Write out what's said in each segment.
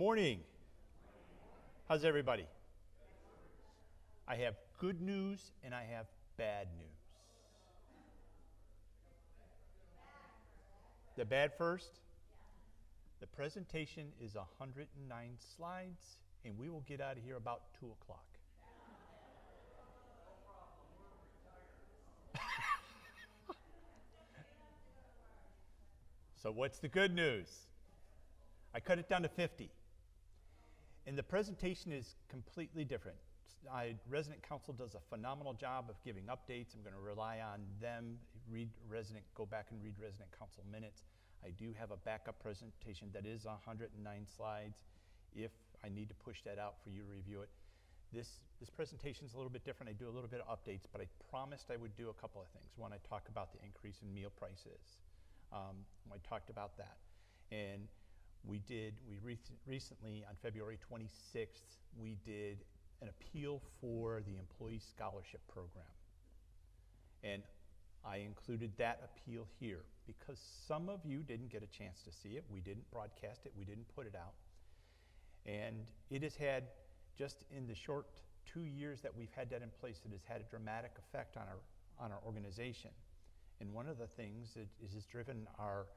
morning. How's everybody? I have good news and I have bad news. The bad first? The presentation is 109 slides and we will get out of here about 2 o'clock. So what's the good news? I cut it down to 50. And the presentation is completely different. Resident Council does a phenomenal job of giving updates. I'm going to rely on them. Go back and read Resident Council minutes. I do have a backup presentation that is 109 slides if I need to push that out for you to review it. This presentation is a little bit different. I do a little bit of updates, but I promised I would do a couple of things. One, I talk about the increase in meal prices. I talked about that. And we recently, on February 26th, we did an appeal for the Employee Scholarship Program. And I included that appeal here because some of you didn't get a chance to see it. We didn't broadcast it. We didn't put it out. And it has had, just in the short 2 years that we've had that in place, it has had a dramatic effect on our organization. And one of the things that has driven our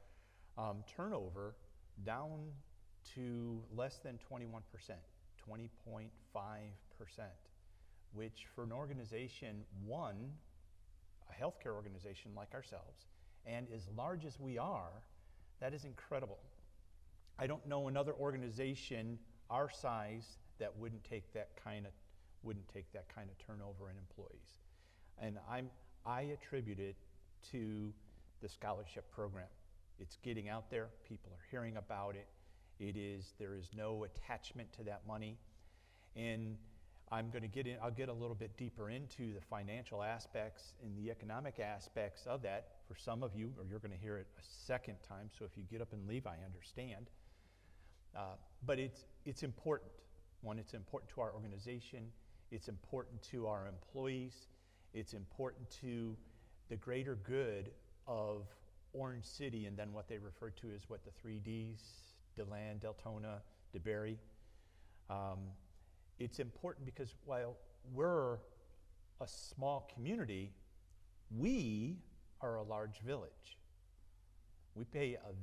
turnover down to less than 21%, 20.5%, which for an organization, a healthcare organization like ourselves, and as large as we are, that is incredible. I don't know another organization our size that wouldn't take that kind of turnover in employees. And I attribute it to the scholarship program. It's getting out there. People are hearing about it. There is no attachment to that money. And I'll get a little bit deeper into the financial aspects and the economic aspects of that for some of you, or you're going to hear it a second time. So if you get up and leave, I understand. But it's important. One, it's important to our organization. It's important to our employees. It's important to the greater good of Orange City, and then what they refer to as the 3Ds, DeLand, Deltona, DeBary. It's important because while we're a small community, we are a large village. We play a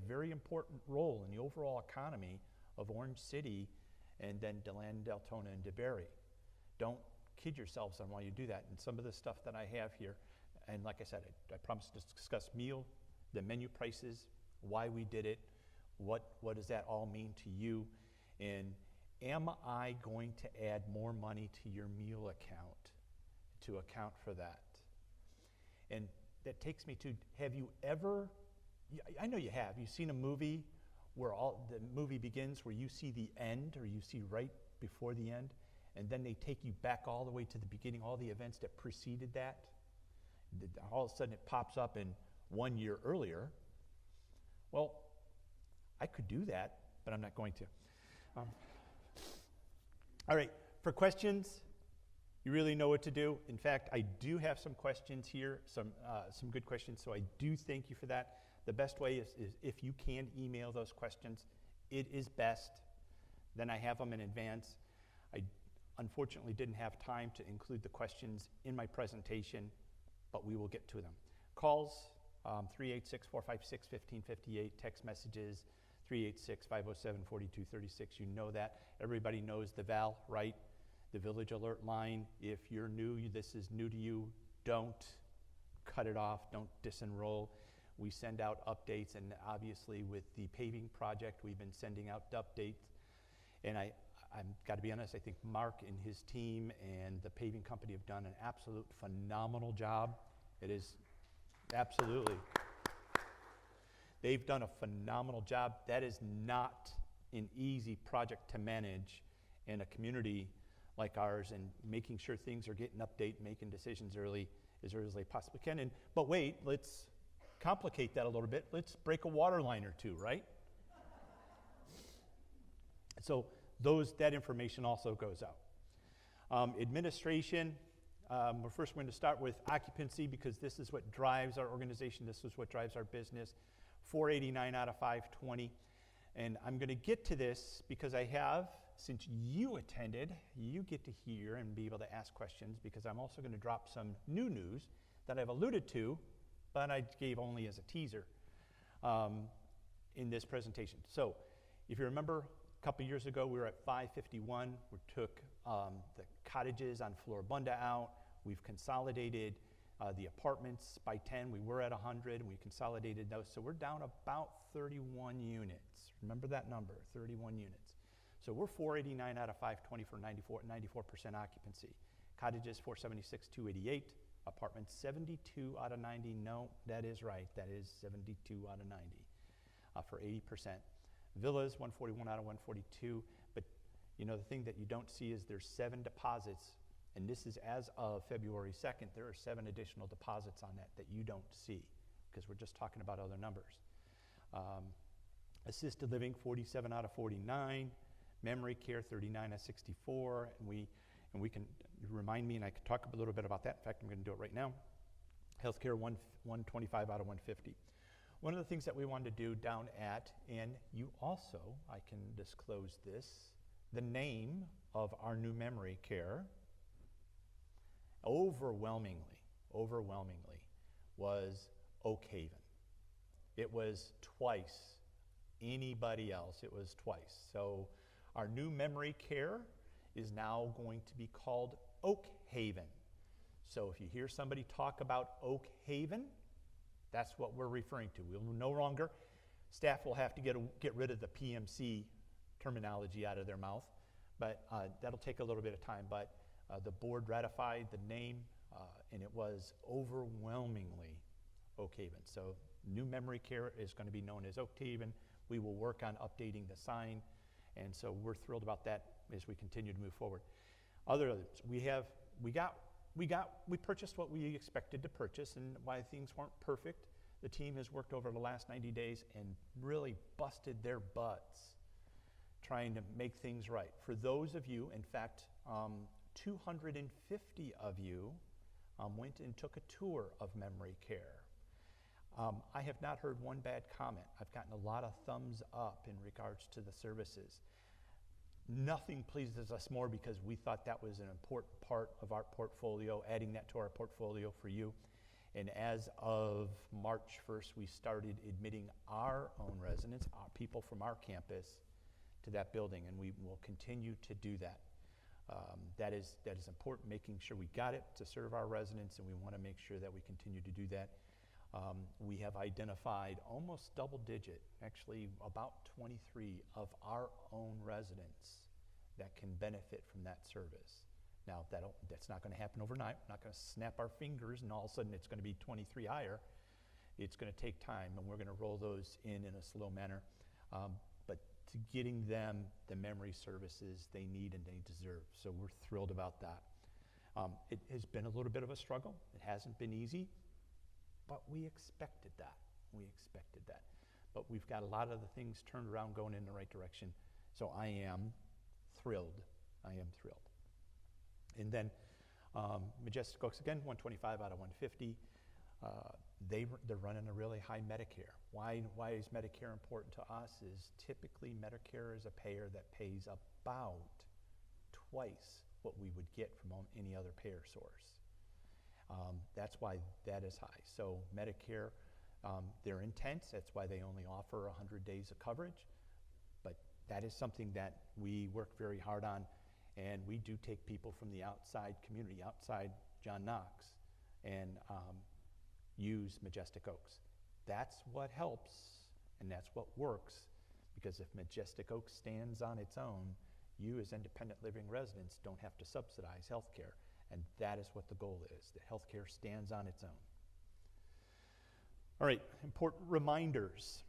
very important role in the overall economy of Orange City and then DeLand, Deltona, and DeBary. Don't kid yourselves on why you do that. And some of the stuff that I have here, and like I said, I promised to discuss the menu prices, why we did it, what does that all mean to you, and am I going to add more money to your meal account to account for that? And that takes me to, have you ever, I know you have, you've seen a movie where the movie begins where you see the end, or you see right before the end, and then they take you back all the way to the beginning, all the events that preceded that. All of a sudden it pops up in 1 year earlier. Well, I could do that, but I'm not going to. All right, for questions, you really know what to do. In fact, I do have some questions here, some good questions, so I do thank you for that. The best way is if you can email those questions, it is best. Then I have them in advance. I unfortunately didn't have time to include the questions in my presentation, but we will get to them. Calls, 386-456-1558. Text messages, 386-507-4236. You know that. Everybody knows the VAL, right? The Village Alert line. If you're new, this is new to you, don't cut it off. Don't disenroll. We send out updates, and obviously with the paving project, we've been sending out updates. And I'm got to be honest, I think Mark and his team and the paving company have done an absolute phenomenal job. It is absolutely. They've done a phenomenal job. That is not an easy project to manage in a community like ours, and making sure things are getting updated, making decisions as early as they possibly can. But wait, let's complicate that a little bit. Let's break a water line or two, right? So that information also goes out. Administration, we're first going to start with occupancy because this is what drives our organization. This is what drives our business. 489 out of 520. And I'm going to get to this because I have, since you attended, you get to hear and be able to ask questions, because I'm also going to drop some new news that I've alluded to, but I gave only as a teaser in this presentation. So if you remember, a couple years ago, we were at 551. We took the cottages on Floribunda out. We've consolidated the apartments by 10. We were at 100, and we consolidated those. So we're down about 31 units. Remember that number, 31 units. So we're 489 out of 520 for 94% occupancy. Cottages, 476, 288. Apartments, 72 out of 90. No, that is right. That is 72 out of 90 for 80%. Villas, 141 out of 142. But you know, the thing that you don't see is there's 7 deposits, and this is as of February 2nd. There are 7 additional deposits on that you don't see, because we're just talking about other numbers. Assisted living, 47 out of 49. Memory care, 39 out of 64. And we can remind me, and I can talk a little bit about that. In fact, I'm going to do it right now. Healthcare, 125 out of 150. One of the things that we wanted to do down at, and you also, I can disclose this, the name of our new memory care, overwhelmingly, was Oak Haven. It was twice anybody else. It was twice. So our new memory care is now going to be called Oak Haven. So if you hear somebody talk about Oak Haven, that's what we're referring to. We'll no longer, staff will have to get rid of the PMC terminology out of their mouth, but that'll take a little bit of time. But the board ratified the name, and it was overwhelmingly Oak Haven. So new memory care is going to be known as Oak Haven. We will work on updating the sign, and so we're thrilled about that as we continue to move forward. We purchased what we expected to purchase, and why things weren't perfect, the team has worked over the last 90 days and really busted their butts trying to make things right. For those of you, in fact, 250 of you went and took a tour of memory care. I have not heard one bad comment. I've gotten a lot of thumbs up in regards to the services. Nothing pleases us more, because we thought that was an important part of our portfolio, adding that to our portfolio for you. And as of March 1st, we started admitting our own residents, our people from our campus, to that building, and we will continue to do that. That is important, making sure we got it to serve our residents, and we want to make sure that we continue to do that. We have identified almost double digit, actually about 23 of our own residents that can benefit from that service. Now, that's not going to happen overnight. We're not going to snap our fingers and all of a sudden it's going to be 23 higher. It's going to take time, and we're going to roll those in a slow manner. But to getting them the memory services they need and they deserve. So we're thrilled about that. It has been a little bit of a struggle. It hasn't been easy. But we expected that. But we've got a lot of the things turned around, going in the right direction. So I am thrilled. And then Majestic Oaks, again, 125 out of 150. They're running a really high Medicare. Why is Medicare important to us? Is typically Medicare is a payer that pays about twice what we would get from any other payer source. That's why that is high. So Medicare, they're intense. That's why they only offer 100 days of coverage. But that is something that we work very hard on, and we do take people from the outside community, outside John Knox, and use Majestic Oaks. That's what helps, and that's what works, because if Majestic Oaks stands on its own, you as independent living residents don't have to subsidize health care. And that is what the goal is, that healthcare stands on its own. All right, important reminders.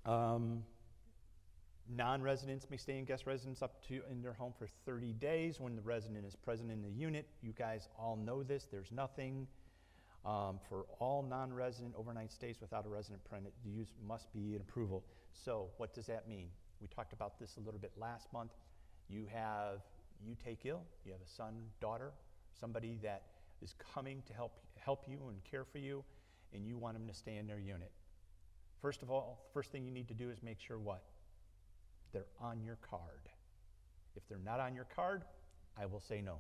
Non-residents may stay in guest residence up to in their home for 30 days when the resident is present in the unit. You guys all know this. There's nothing for all non-resident overnight stays without a resident present. The use must be an approval. So what does that mean? We talked about this a little bit last month. You take ill, you have a son, daughter, somebody that is coming to help you and care for you, and you want them to stay in their unit. First of all, first thing you need to do is make sure what? they're on your card. If they're not on your card, I will say no.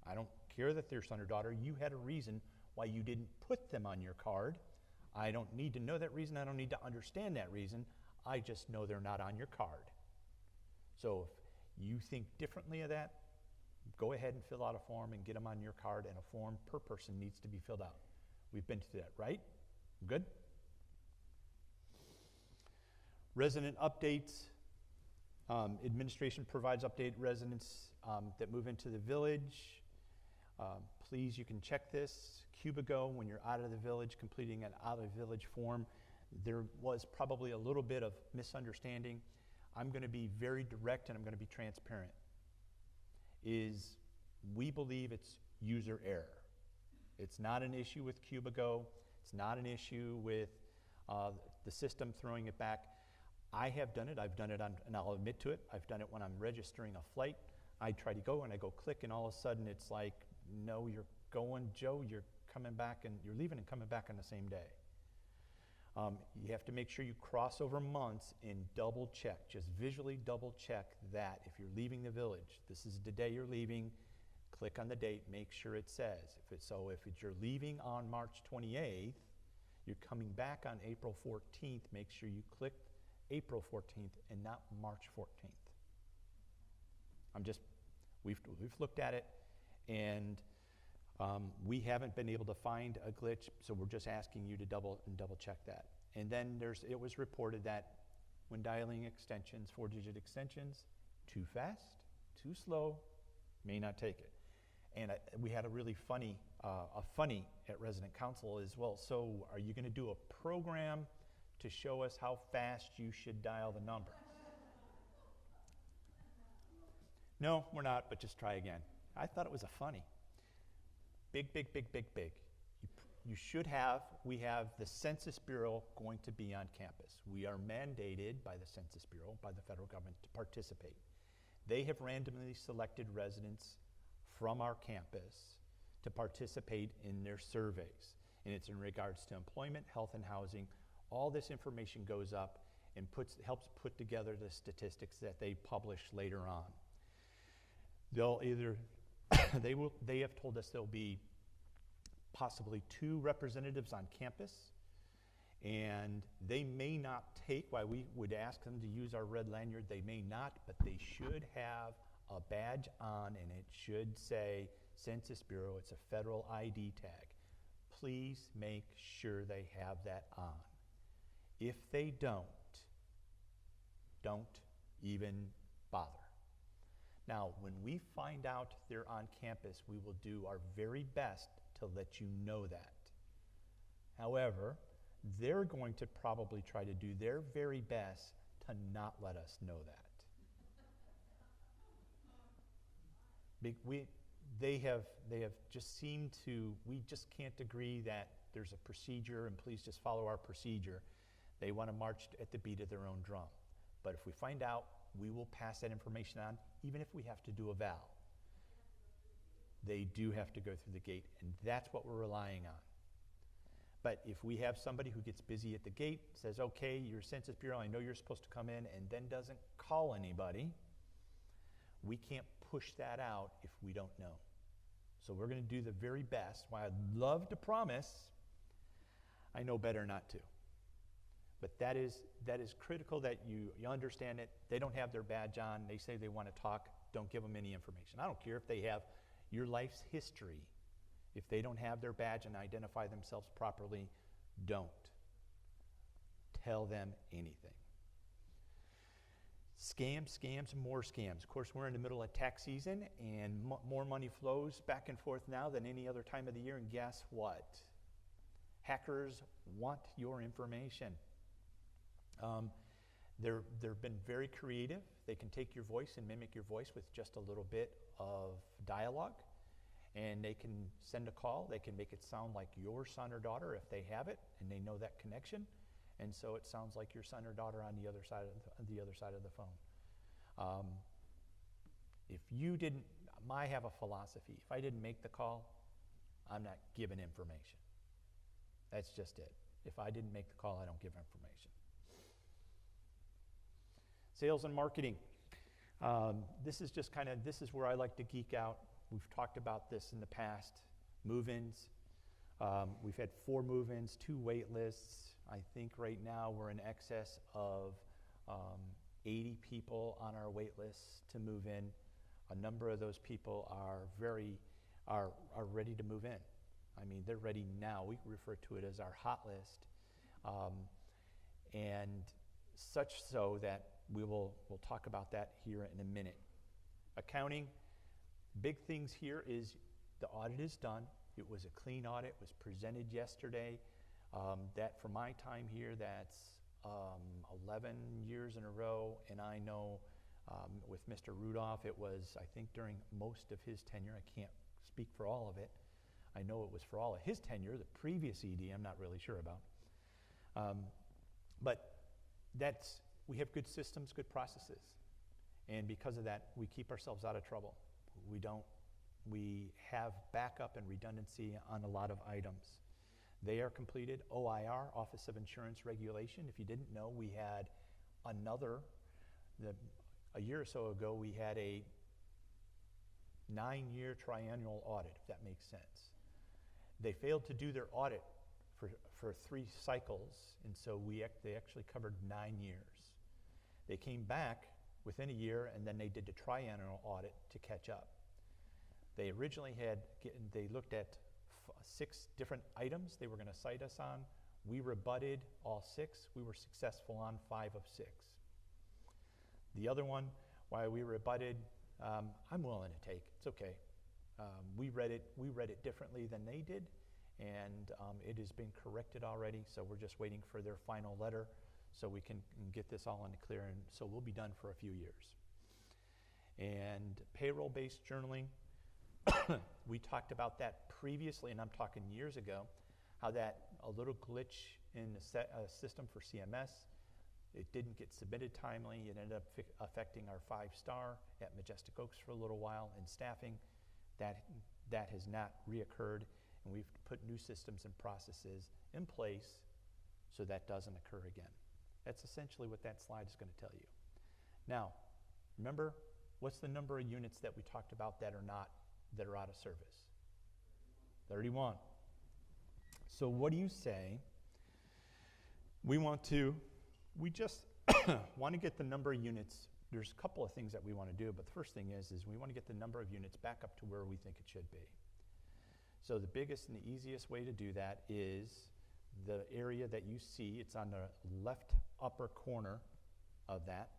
I don't care that they're son or daughter. You had a reason why you didn't put them on your card. I don't need to know that reason. I don't need to understand that reason. I just know they're not on your card. So if you think differently of that, go ahead and fill out a form and get them on your card, and a form per person needs to be filled out. We've been through that, right? Good? Resident updates. Administration provides update residents that move into the village. Please, you can check this. Cubigo, when you're out of the village, completing an out of village form, there was probably a little bit of misunderstanding. I'm going to be very direct and I'm going to be transparent. We believe it's user error. It's not an issue with Cubigo. It's not an issue with the system throwing it back. I have done it. I've done it and I'll admit to it. I've done it when I'm registering a flight. I try to go and I go click, and all of a sudden it's like, no, you're going, Joe, you're coming back, and you're leaving and coming back on the same day. You have to make sure you cross over months and double check, just visually double check that if you're leaving the village, this is the day you're leaving, click on the date, make sure it says. If you're leaving on March 28th, you're coming back on April 14th, make sure you click April 14th and not March 14th. We've looked at it, and we haven't been able to find a glitch, so we're just asking you to double check that. And then it was reported that when dialing extensions, 4-digit extensions, too fast, too slow, may not take it. And we had a really funny at resident council as well. So are you going to do a program to show us how fast you should dial the number? No, we're not, but just try again. I thought it was funny. Big. We have the Census Bureau going to be on campus. We are mandated by the Census Bureau, by the federal government, to participate. They have randomly selected residents from our campus to participate in their surveys. And it's in regards to employment, health, and housing. All this information goes up and helps put together the statistics that they publish later on. They have told us there'll be possibly 2 representatives on campus, and they may not take, while we would ask them to use our red lanyard, they may not, but they should have a badge on, and it should say Census Bureau. It's a federal ID tag. Please make sure they have that on. If they don't even bother. Now, when we find out they're on campus, we will do our very best to let you know that. However, they're going to probably try to do their very best to not let us know that. They have just seemed to, we just can't agree that there's a procedure and please just follow our procedure. They want to march at the beat of their own drum. But if we find out, we will pass that information on, even if we have to do a val. They do have to go through the gate, and that's what we're relying on. But if we have somebody who gets busy at the gate, says, okay, you're Census Bureau, I know you're supposed to come in, and then doesn't call anybody, we can't push that out if we don't know. So we're going to do the very best. While I'd love to promise, I know better not to. But that is critical that you understand it. They don't have their badge on. They say they want to talk. Don't give them any information. I don't care if they have your life's history. If they don't have their badge and identify themselves properly, don't tell them anything. Scams, and more scams. Of course, we're in the middle of tax season, and more money flows back and forth now than any other time of the year. And guess what? Hackers want your information. They've been very creative. They can take your voice and mimic your voice with just a little bit of dialogue, and they can send a call. They can make it sound like your son or daughter if they have it and they know that connection, and so it sounds like your son or daughter on the other side of the phone. I have a philosophy. If I didn't make the call, I'm not giving information. That's just it. If I didn't make the call, I don't give information. Sales and marketing. This is where I like to geek out. We've talked about this in the past. Move-ins. We've had 4 move-ins, 2 wait lists. I think right now we're in excess of 80 people on our wait list to move in. A number of those people are ready to move in. I mean, they're ready now. We refer to it as our hot list. And such so that we'll talk about that here in a minute. Accounting, big things here is the audit is done. It was a clean audit, was presented yesterday. That for my time here, that's 11 years in a row, and I know with Mr. Rudolph, it was, I think, during most of his tenure. I can't speak for all of it. I know it was for all of his tenure. The previous ED, I'm not really sure about. But we have good systems, good processes. And because of that, we keep ourselves out of trouble. We have backup and redundancy on a lot of items. They are completed. OIR, Office of Insurance Regulation. If you didn't know, we had a year or so ago, we had a 9-year triennial audit, if that makes sense. They failed to do their audit for 3 cycles, and so they actually covered 9 years. They came back within a year, and then they did the triennial audit to catch up. They originally they looked at 6 different items they were going to cite us on. We rebutted all 6. We were successful on 5 of 6. The other one, why we rebutted, I'm willing to take. It's okay. We read it differently than they did, and it has been corrected already, so we're just waiting for their final letter so we can get this all in the clear, and so we'll be done for a few years. And payroll-based journaling, we talked about that previously, and I'm talking years ago, how that a little glitch in the system for CMS, it didn't get submitted timely. It ended up affecting our 5-star at Majestic Oaks for a little while, and staffing. That has not reoccurred, and we've put new systems and processes in place so that doesn't occur again. That's essentially what that slide is going to tell you. Now, remember, what's the number of units that we talked about that are out of service? 31. So what do you say? We just want to get the number of units. There's a couple of things that we want to do, but the first thing is we want to get the number of units back up to where we think it should be. So the biggest and the easiest way to do that is the area that you see. It's on the left upper corner of that,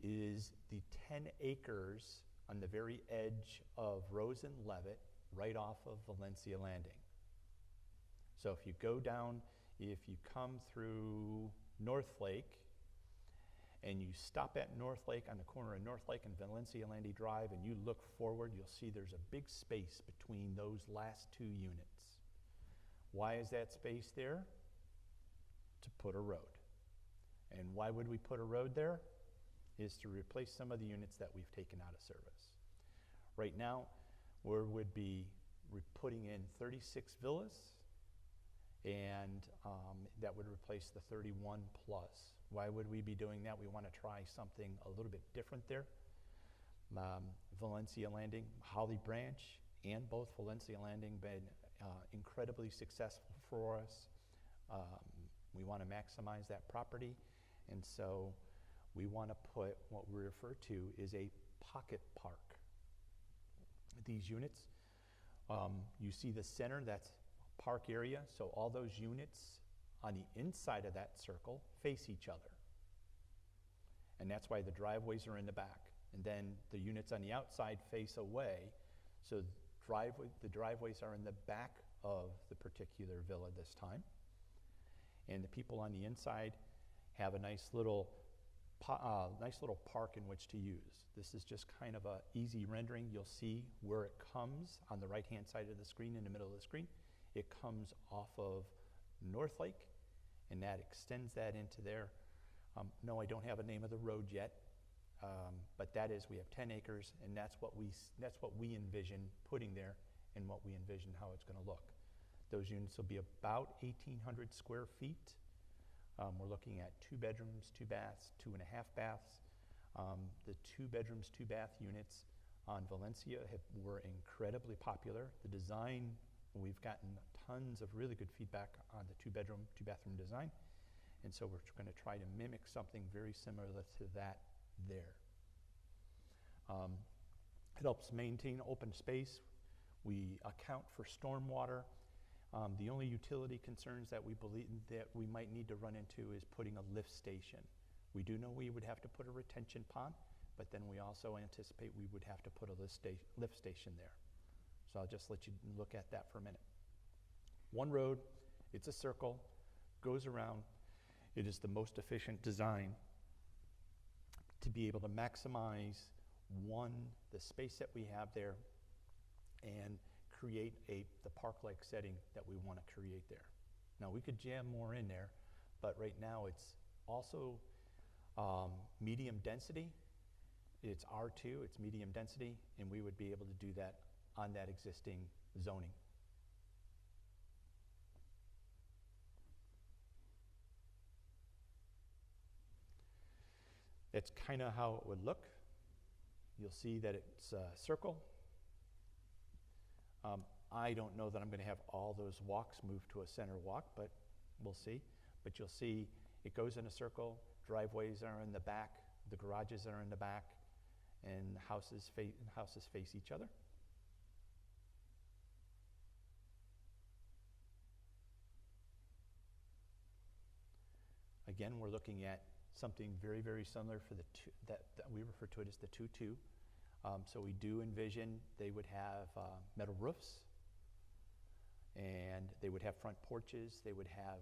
is the 10 acres on the very edge of Rose and Levitt, right off of Valencia Landing. So if you go down, if you come through North Lake, and you stop at North Lake on the corner of North Lake and Valencia Landing Drive, and you look forward, you'll see there's a big space between those last 2 units. Why is that space there? To put a road. And why would we put a road there? Is to replace some of the units that we've taken out of service. Right now, we would be putting in 36 villas, and that would replace the 31 plus. Why would we be doing that? We want to try something a little bit different there. Valencia Landing, Holly Branch, and both Valencia Landing been incredibly successful for us. We want to maximize that property, and so we want to put what we refer to is a pocket park. These units, you see the center, that's park area, so all those units on the inside of that circle face each other. And that's why the driveways are in the back. And then the units on the outside face away, so the driveways are in the back of the particular villa this time. And the people on the inside have a nice little park in which to use. This is just kind of an easy rendering. You'll see where it comes on the right-hand side of the screen, in the middle of the screen. It comes off of North Lake, and that extends that into there. No, I don't have a name of the road yet, but that is, we have 10 acres, and that's what we envision putting there, and what we envision how it's going to look. Those units will be about 1,800 square feet. We're looking at 2 bedrooms, 2 baths, 2.5 baths. The 2 bedrooms, 2 bath units on Valencia were incredibly popular. The design, we've gotten tons of really good feedback on the 2 bedroom, 2 bathroom design. And so we're going to try to mimic something very similar to that there. It helps maintain open space. We account for stormwater. The only utility concerns that we believe that we might need to run into is putting a lift station. We do know we would have to put a retention pond, but then we also anticipate we would have to put a lift station there. So I'll just let you look at that for a minute. One road, it's a circle, goes around. It is the most efficient design to be able to maximize, one, the space that we have there, and create the park-like setting that we want to create there. Now, we could jam more in there, but right now it's also medium density. It's R2, it's medium density, and we would be able to do that on that existing zoning. That's kind of how it would look. You'll see that it's a circle. I don't know that I'm going to have all those walks move to a center walk, but we'll see. But you'll see it goes in a circle. Driveways are in the back. The garages are in the back. And houses face each other. Again, we're looking at something very, very similar for the two, that we refer to it as the 2-2. So we do envision they would have metal roofs, and they would have front porches. They would have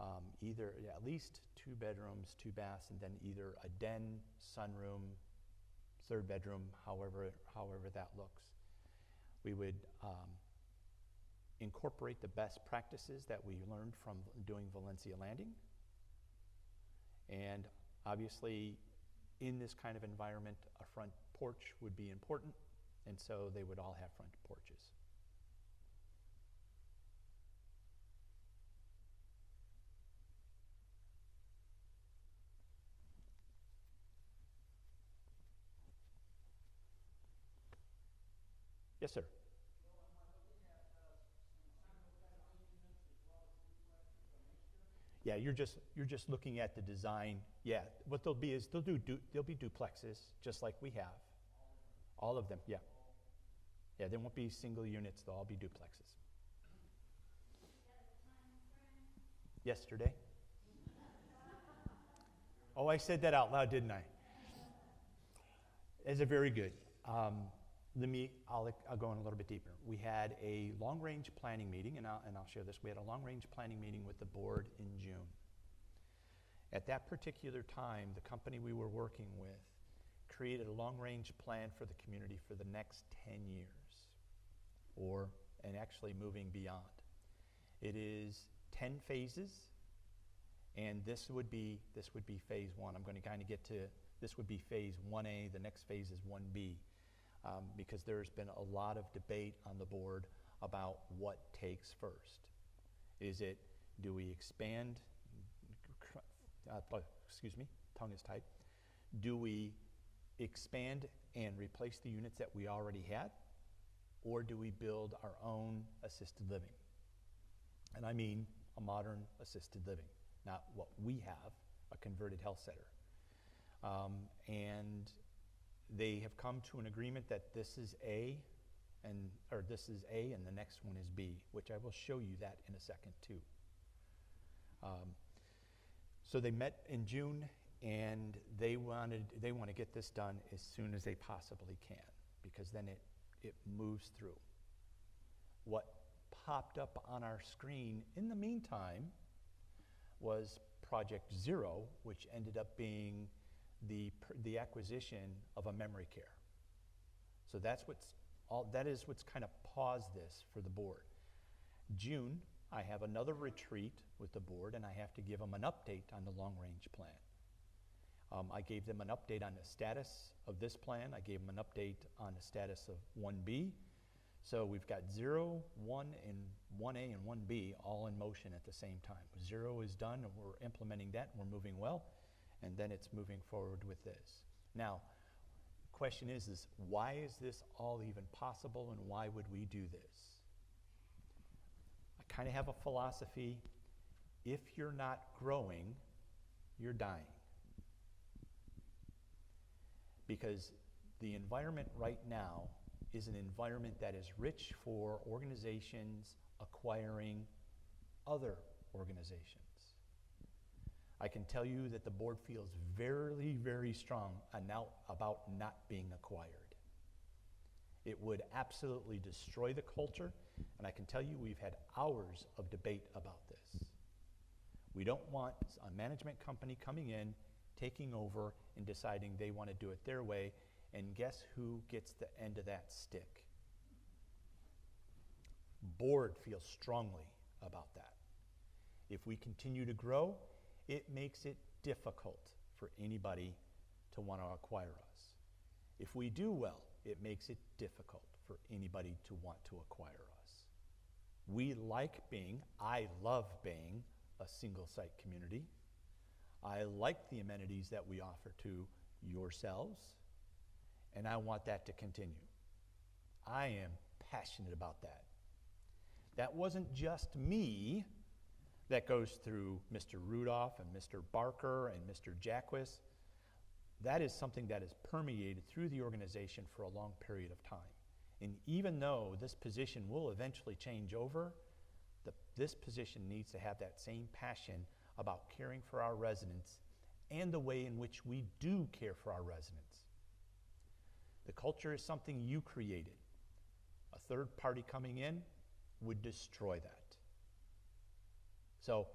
at least 2 bedrooms, 2 baths, and then either a den, sunroom, 3rd bedroom, however that looks. We would incorporate the best practices that we learned from doing Valencia Landing. And obviously, in this kind of environment, a front porch would be important, and so they would all have front porches. Yes, sir. Yeah, you're just looking at the design. Yeah, what they'll be is they'll be duplexes just like we have. All of them, yeah. Yeah, there won't be single units, they'll all be duplexes. Yesterday. Oh, I said that out loud, didn't I? Is it very good? I'll go in a little bit deeper. We had a long-range planning meeting, and I'll share this. We had a long-range planning meeting with the board in June. At that particular time, the company we were working with created a long-range plan for the community for the next 10 years, and actually moving beyond. It is 10 phases, and this would be phase 1. I'm going to kind of get to, this would be phase 1A, the next phase is 1B. Because there's been a lot of debate on the board about what takes first. Is it, do we expand, excuse me, tongue is tied. Do we expand and replace the units that we already had? Or do we build our own assisted living? And I mean a modern assisted living, not what we have, a converted health center. And they have come to an agreement that this is A, and the next one is B, which I will show you that in a second too. So they met in June, and they want to get this done as soon as they possibly can, because then it moves through. What popped up on our screen in the meantime was Project Zero, which ended up being the acquisition of a memory care. So that is what's kind of paused this for the board. June, I have another retreat with the board, and I have to give them an update on the long-range plan. I gave them an update on the status of this plan. I gave them an update on the status of 1B. So we've got 0, 1, and 1A and 1B all in motion at the same time. 0 is done, and we're implementing that, and we're moving well, and then it's moving forward with this. Now, the question is why is this all even possible, and why would we do this? I kind of have a philosophy: if you're not growing, you're dying. Because the environment right now is an environment that is rich for organizations acquiring other organizations. I can tell you that the board feels very, very strong about not being acquired. It would absolutely destroy the culture, and I can tell you we've had hours of debate about this. We don't want a management company coming in, taking over, and deciding they want to do it their way, and guess who gets the end of that stick? Board feels strongly about that. If we continue to grow, it makes it difficult for anybody to want to acquire us. If we do well, it makes it difficult for anybody to want to acquire us. We like being, I love being, a single site community. I like the amenities that we offer to yourselves, and I want that to continue. I am passionate about that. That wasn't just me that goes through Mr. Rudolph and Mr. Barker and Mr. Jacquis. That is something that has permeated through the organization for a long period of time. And even though this position will eventually change over, this position needs to have that same passion about caring for our residents and the way in which we do care for our residents. The culture is something you created. A third party coming in would destroy that. So,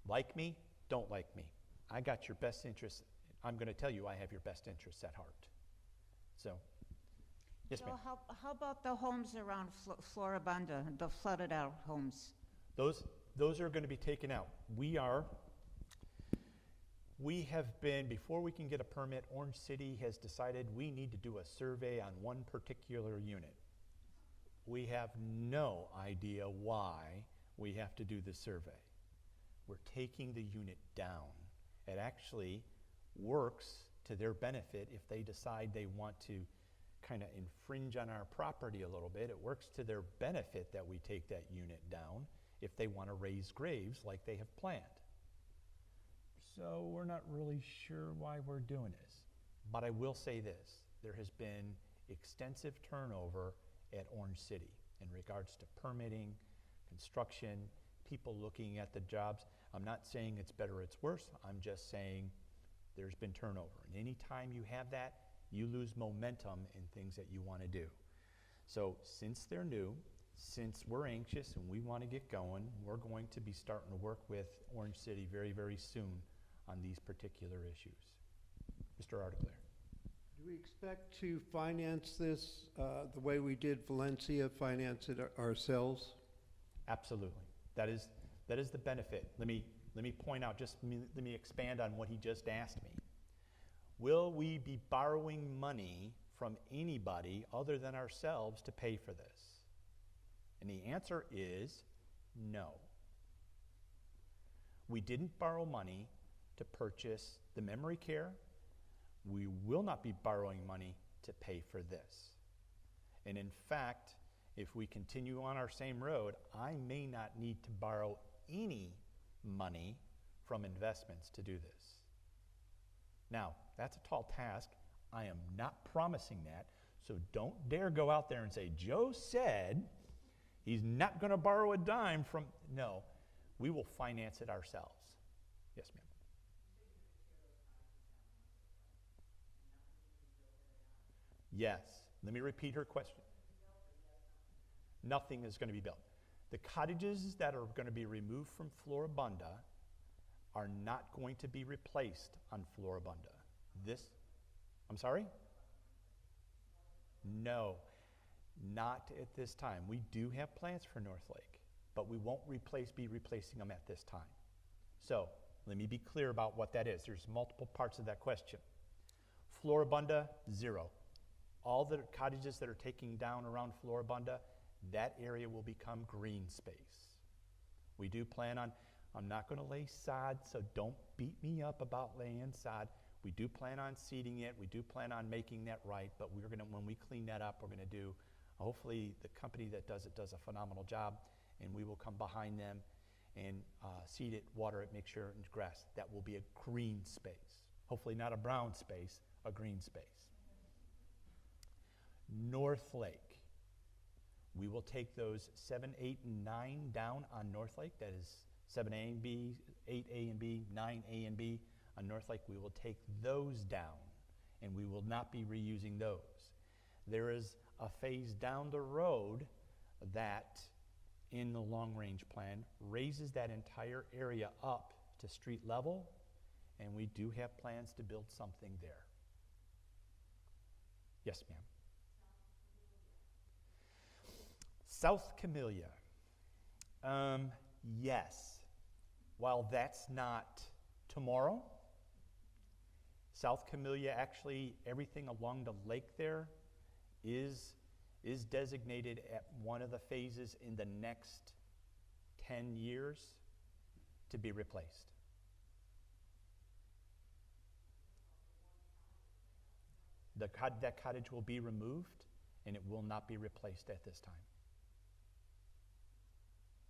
like me, don't like me. I got your best interests. I'm going to tell you I have your best interests at heart. So, yes, So ma'am. how about the homes around Floribunda, the flooded out homes? Those are going to be taken out. We have been, before we can get a permit, Orange City has decided we need to do a survey on one particular unit. We have no idea why we have to do the survey. We're taking the unit down. It actually works to their benefit if they decide they want to kind of infringe on our property a little bit. It works to their benefit that we take that unit down if they want to raise graves like they have planned. So we're not really sure why we're doing this. But I will say this, there has been extensive turnover at Orange City in regards to permitting, construction, people looking at the jobs. I'm not saying it's better or it's worse. I'm just saying there's been turnover. And anytime you have that, you lose momentum in things that you want to do. So since they're new, since we're anxious and we want to get going, we're going to be starting to work with Orange City very, very soon on these particular issues. Mr. Articler. Do we expect to finance this the way we did Valencia, finance it ourselves? Absolutely. That is the benefit. Let me point out, let me expand on what he just asked me. Will we be borrowing money from anybody other than ourselves to pay for this? And the answer is no. We didn't borrow money to purchase the memory care. We will not be borrowing money to pay for this. And in fact, if we continue on our same road, I may not need to borrow any money from investments to do this. Now, that's a tall task. I am not promising that. So don't dare go out there and say, Joe said he's not going to borrow a dime from. No, we will finance it ourselves. Yes, ma'am. Yes. Let me repeat her question. Nothing is going to be built. The cottages that are going to be removed from Floribunda are not going to be replaced on Floribunda. I'm sorry? No, not at this time. We do have plans for North Lake, but we won't be replacing them at this time. So let me be clear about what that is. There's multiple parts of that question. Floribunda, 0. all the cottages that are taking down around Floribunda, that area will become green space. We do plan on, I'm not going to lay sod, so don't beat me up about laying sod. We do plan on seeding it. We do plan on making that right, but we're going to, when we clean that up, we're going to do, hopefully the company that does it does a phenomenal job, and we will come behind them and seed it, water it, make sure it's grass. That will be a green space. Hopefully not a brown space, a green space. North Lake. We will take those 7, 8, and 9 down on North Lake. That is 7A and B, 8A and B, 9A and B. On North Lake, we will take those down, and we will not be reusing those. There is a phase down the road that, in the long-range plan, raises that entire area up to street level, and we do have plans to build something there. Yes, ma'am. South Camellia. Yes. While that's not tomorrow, South Camellia, actually, everything along the lake there is designated at one of the phases in the next 10 years to be replaced. That cottage will be removed, and it will not be replaced at this time.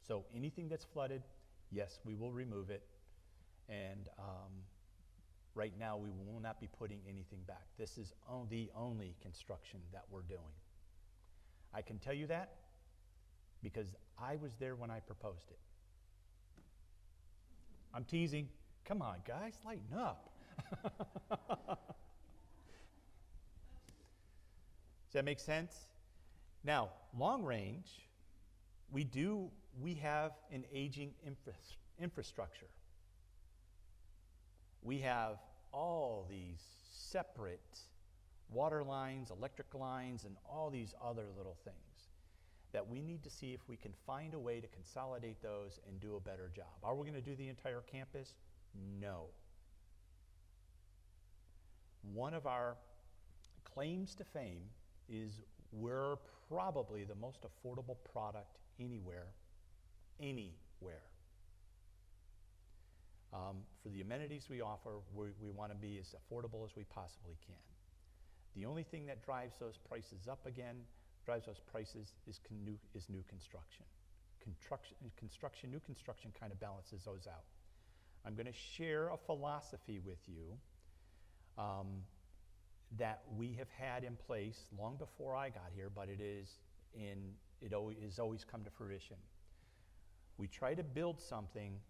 So anything that's flooded, yes, we will remove it. And right now, we will not be putting anything back. This is the only construction that we're doing. I can tell you that because I was there when I proposed it. I'm teasing. Come on, guys, lighten up. Does that make sense? Now, long range, we have an aging infrastructure. We have all these separate water lines, electric lines, and all these other little things that we need to see if we can find a way to consolidate those and do a better job. Are we going to do the entire campus? No. One of our claims to fame is we're probably the most affordable product anywhere. For the amenities we offer, we want to be as affordable as we possibly can. The only thing that drives those prices up again, is new construction. New construction kind of balances those out. I'm going to share a philosophy with you that we have had in place long before I got here, but it always come to fruition. We try to build something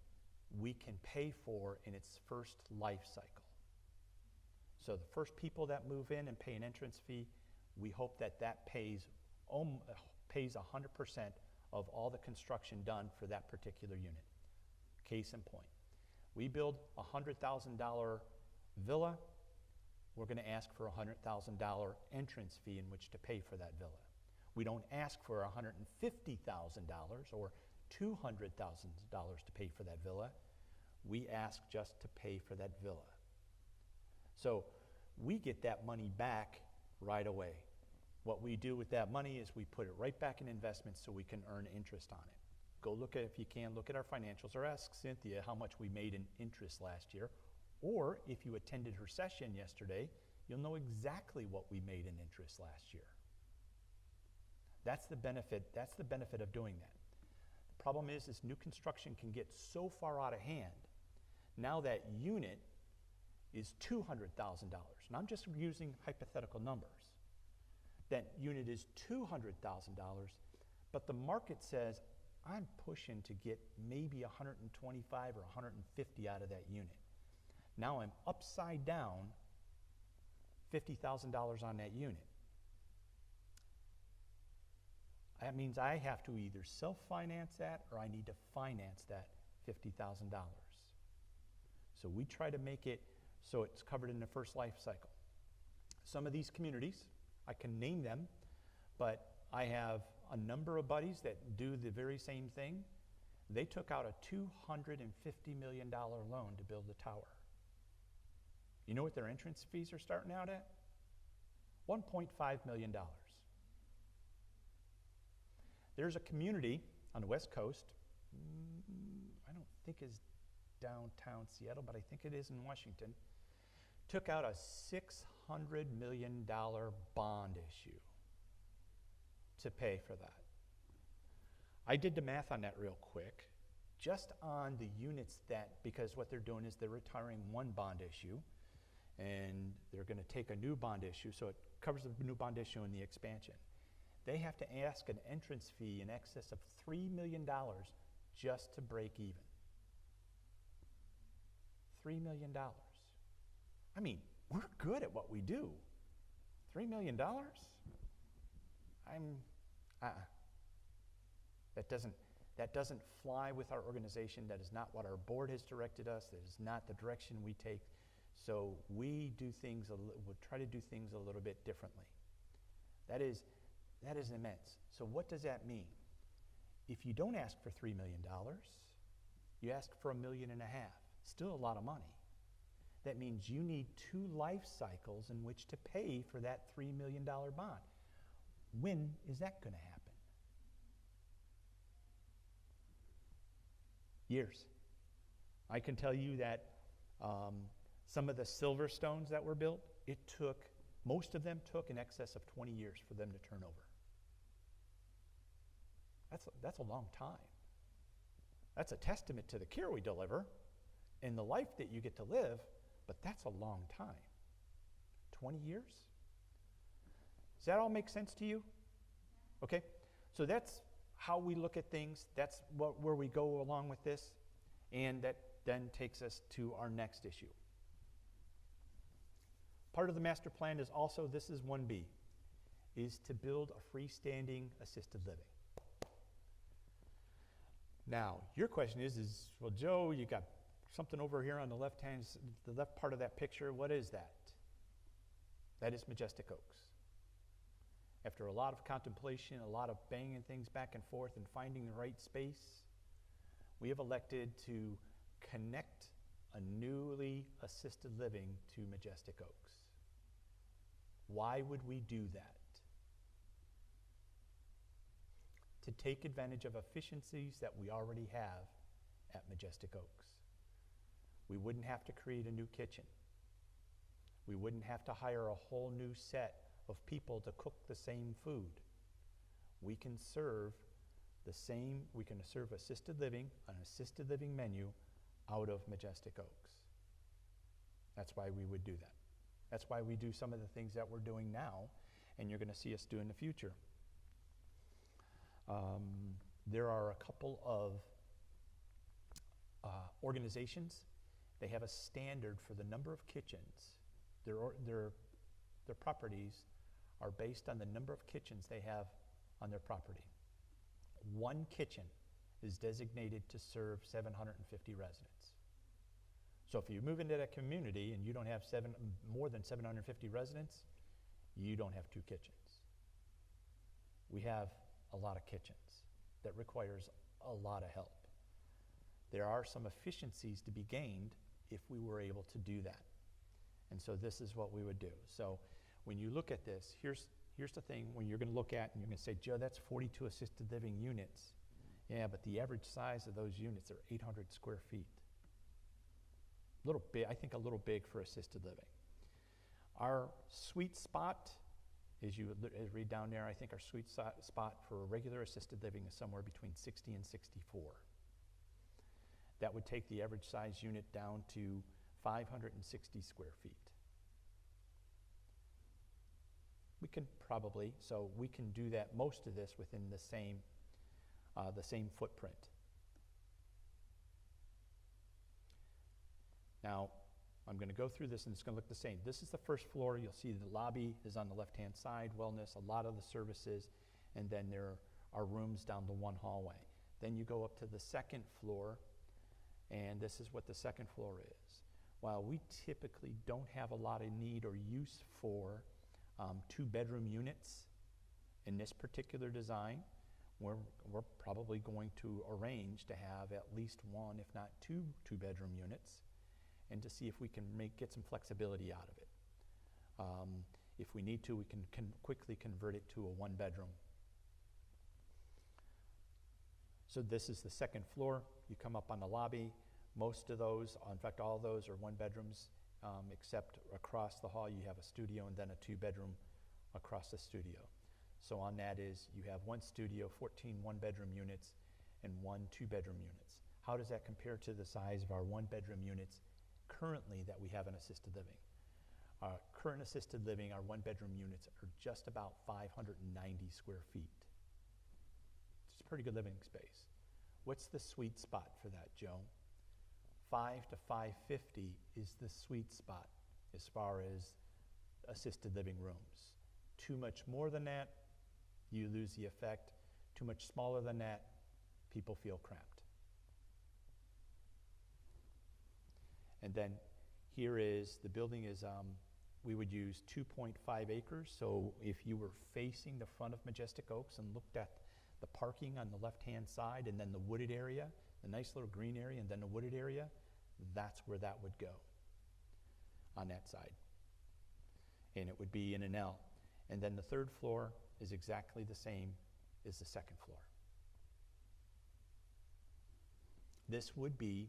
we can pay for in its first life cycle. So the first people that move in and pay an entrance fee, we hope that pays 100% of all the construction done for that particular unit. Case in point, we build a $100,000 villa, we're going to ask for a $100,000 entrance fee in which to pay for that villa. We don't ask for $150,000 or $200,000 to pay for that villa. We ask just to pay for that villa. So we get that money back right away. What we do with that money is we put it right back in investments so we can earn interest on it. Go look at, if you can, look at our financials or ask Cynthia how much we made in interest last year. Or if you attended her session yesterday, you'll know exactly what we made in interest last year. That's the benefit of doing that. The problem is new construction can get so far out of hand. Now that unit is $200,000. And I'm just using hypothetical numbers. That unit is $200,000, but the market says, I'm pushing to get maybe 125 or 150 out of that unit. Now I'm upside down $50,000 on that unit. That means I have to either self-finance that or I need to finance that $50,000. So we try to make it so it's covered in the first life cycle. Some of these communities, I can name them, but I have a number of buddies that do the very same thing. They took out a $250 million loan to build the tower. You know what their entrance fees are starting out at? $1.5 million. There's a community on the West Coast, I don't think is downtown Seattle, but I think it is in Washington, took out a $600 million bond issue to pay for that. I did the math on that real quick, just on the units that, because what they're doing is they're retiring one bond issue, and they're going to take a new bond issue, so it covers the new bond issue and the expansion. They have to ask an entrance fee in excess of $3 million just to break even. $3 million. I mean, we're good at what we do. $3 million? That doesn't fly with our organization. That is not what our board has directed us. That is not the direction we take. So we we'll try to do things a little bit differently. That is immense. So what does that mean? If you don't ask for $3 million, you ask for $1.5 million. Still a lot of money. That means you need 2 life cycles in which to pay for that $3 million bond. When is that going to happen? Years. I can tell you that some of the Silverstones that were built, most of them took in excess of 20 years for them to turn over. That's a long time. That's a testament to the care we deliver and the life that you get to live, but that's a long time. 20 years? Does that all make sense to you? Okay, so that's how we look at things. That's where we go along with this, and that then takes us to our next issue. Part of the master plan is also, this is 1B, is to build a freestanding assisted living. Now, your question is, well, Joe, you got something over here on the left part of that picture. What is that? That is Majestic Oaks. After a lot of contemplation, a lot of banging things back and forth and finding the right space, we have elected to connect a newly assisted living to Majestic Oaks. Why would we do that? To take advantage of efficiencies that we already have at Majestic Oaks. We wouldn't have to create a new kitchen. We wouldn't have to hire a whole new set of people to cook the same food. We can serve assisted living, an assisted living menu out of Majestic Oaks. That's why we would do that. That's why we do some of the things that we're doing now, and you're going to see us do in the future. There are a couple of organizations. They have a standard for the number of kitchens. Their properties are based on the number of kitchens they have on their property. One kitchen is designated to serve 750 residents. So if you move into that community and you don't have more than 750 residents, you don't have 2 kitchens. We have a lot of kitchens. That requires a lot of help. There are some efficiencies to be gained if we were able to do that. And so this is what we would do. So when you look at this, here's the thing when you're going to look at and you're going to say, Joe, that's 42 assisted living units. Yeah, but the average size of those units are 800 square feet. A little big, I think a little big for assisted living. Our sweet spot, as you read down there, I think our sweet spot for regular assisted living is somewhere between 60 and 64. That would take the average size unit down to 560 square feet. We can do that, most of this within the same footprint. Now, I'm going to go through this and it's going to look the same. This is the first floor. You'll see the lobby is on the left-hand side, wellness, a lot of the services, and then there are rooms down the one hallway. Then you go up to the second floor, and this is what the second floor is. While we typically don't have a lot of need or use for 2-bedroom units in this particular design, we're probably going to arrange to have at least 1, if not 2 2-bedroom units, and to see if we can get some flexibility out of it. If we need to, we can quickly convert it to a one-bedroom. So this is the second floor. You come up on the lobby. Most of those, in fact, all those are one-bedrooms, except across the hall you have a studio and then a two-bedroom across the studio. So on that is you have one studio, 14 one-bedroom units, and one two-bedroom units. How does that compare to the size of our one-bedroom units currently that we have in assisted living? Our current assisted living, our one-bedroom units are just about 590 square feet. It's a pretty good living space. What's the sweet spot for that, Joe? 5 to 550 is the sweet spot as far as assisted living rooms. Too much more than that, you lose the effect. Too much smaller than that, people feel cramped. And then here is, the building is, we would use 2.5 acres. So if you were facing the front of Majestic Oaks and looked at the parking on the left-hand side and then the wooded area, the nice little green area and then the wooded area, that's where that would go on that side. And it would be in an L. And then the third floor is exactly the same as the second floor. This would be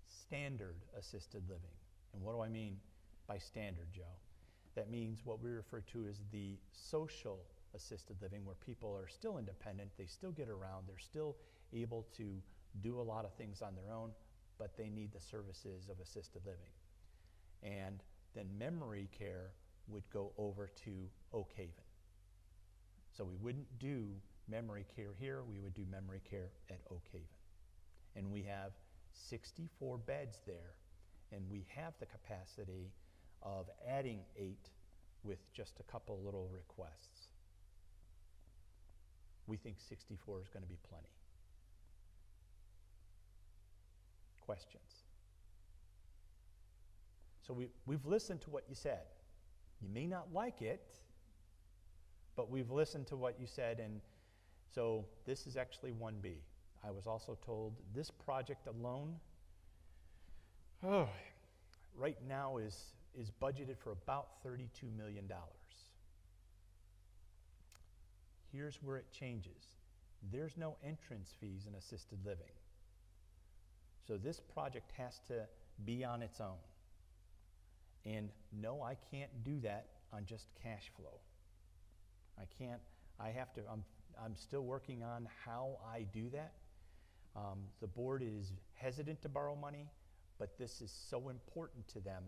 standard assisted living. And what do I mean by standard, Joe? That means what we refer to as the social assisted living, where people are still independent, they still get around, they're still able to do a lot of things on their own, but they need the services of assisted living. And then memory care would go over to Oak Haven. So we wouldn't do memory care here, we would do memory care at Oak Haven. And we have 64 beds there, and we have the capacity of adding 8 with just a couple little requests. We think 64 is going to be plenty. Questions? So we've listened to what you said. You may not like it, but we've listened to what you said, and so this is actually 1B. I was also told this project alone, right now is budgeted for about $32 million. Here's where it changes. There's no entrance fees in assisted living. So this project has to be on its own. And no, I can't do that on just cash flow. I'm still working on how I do that. The board is hesitant to borrow money, but this is so important to them.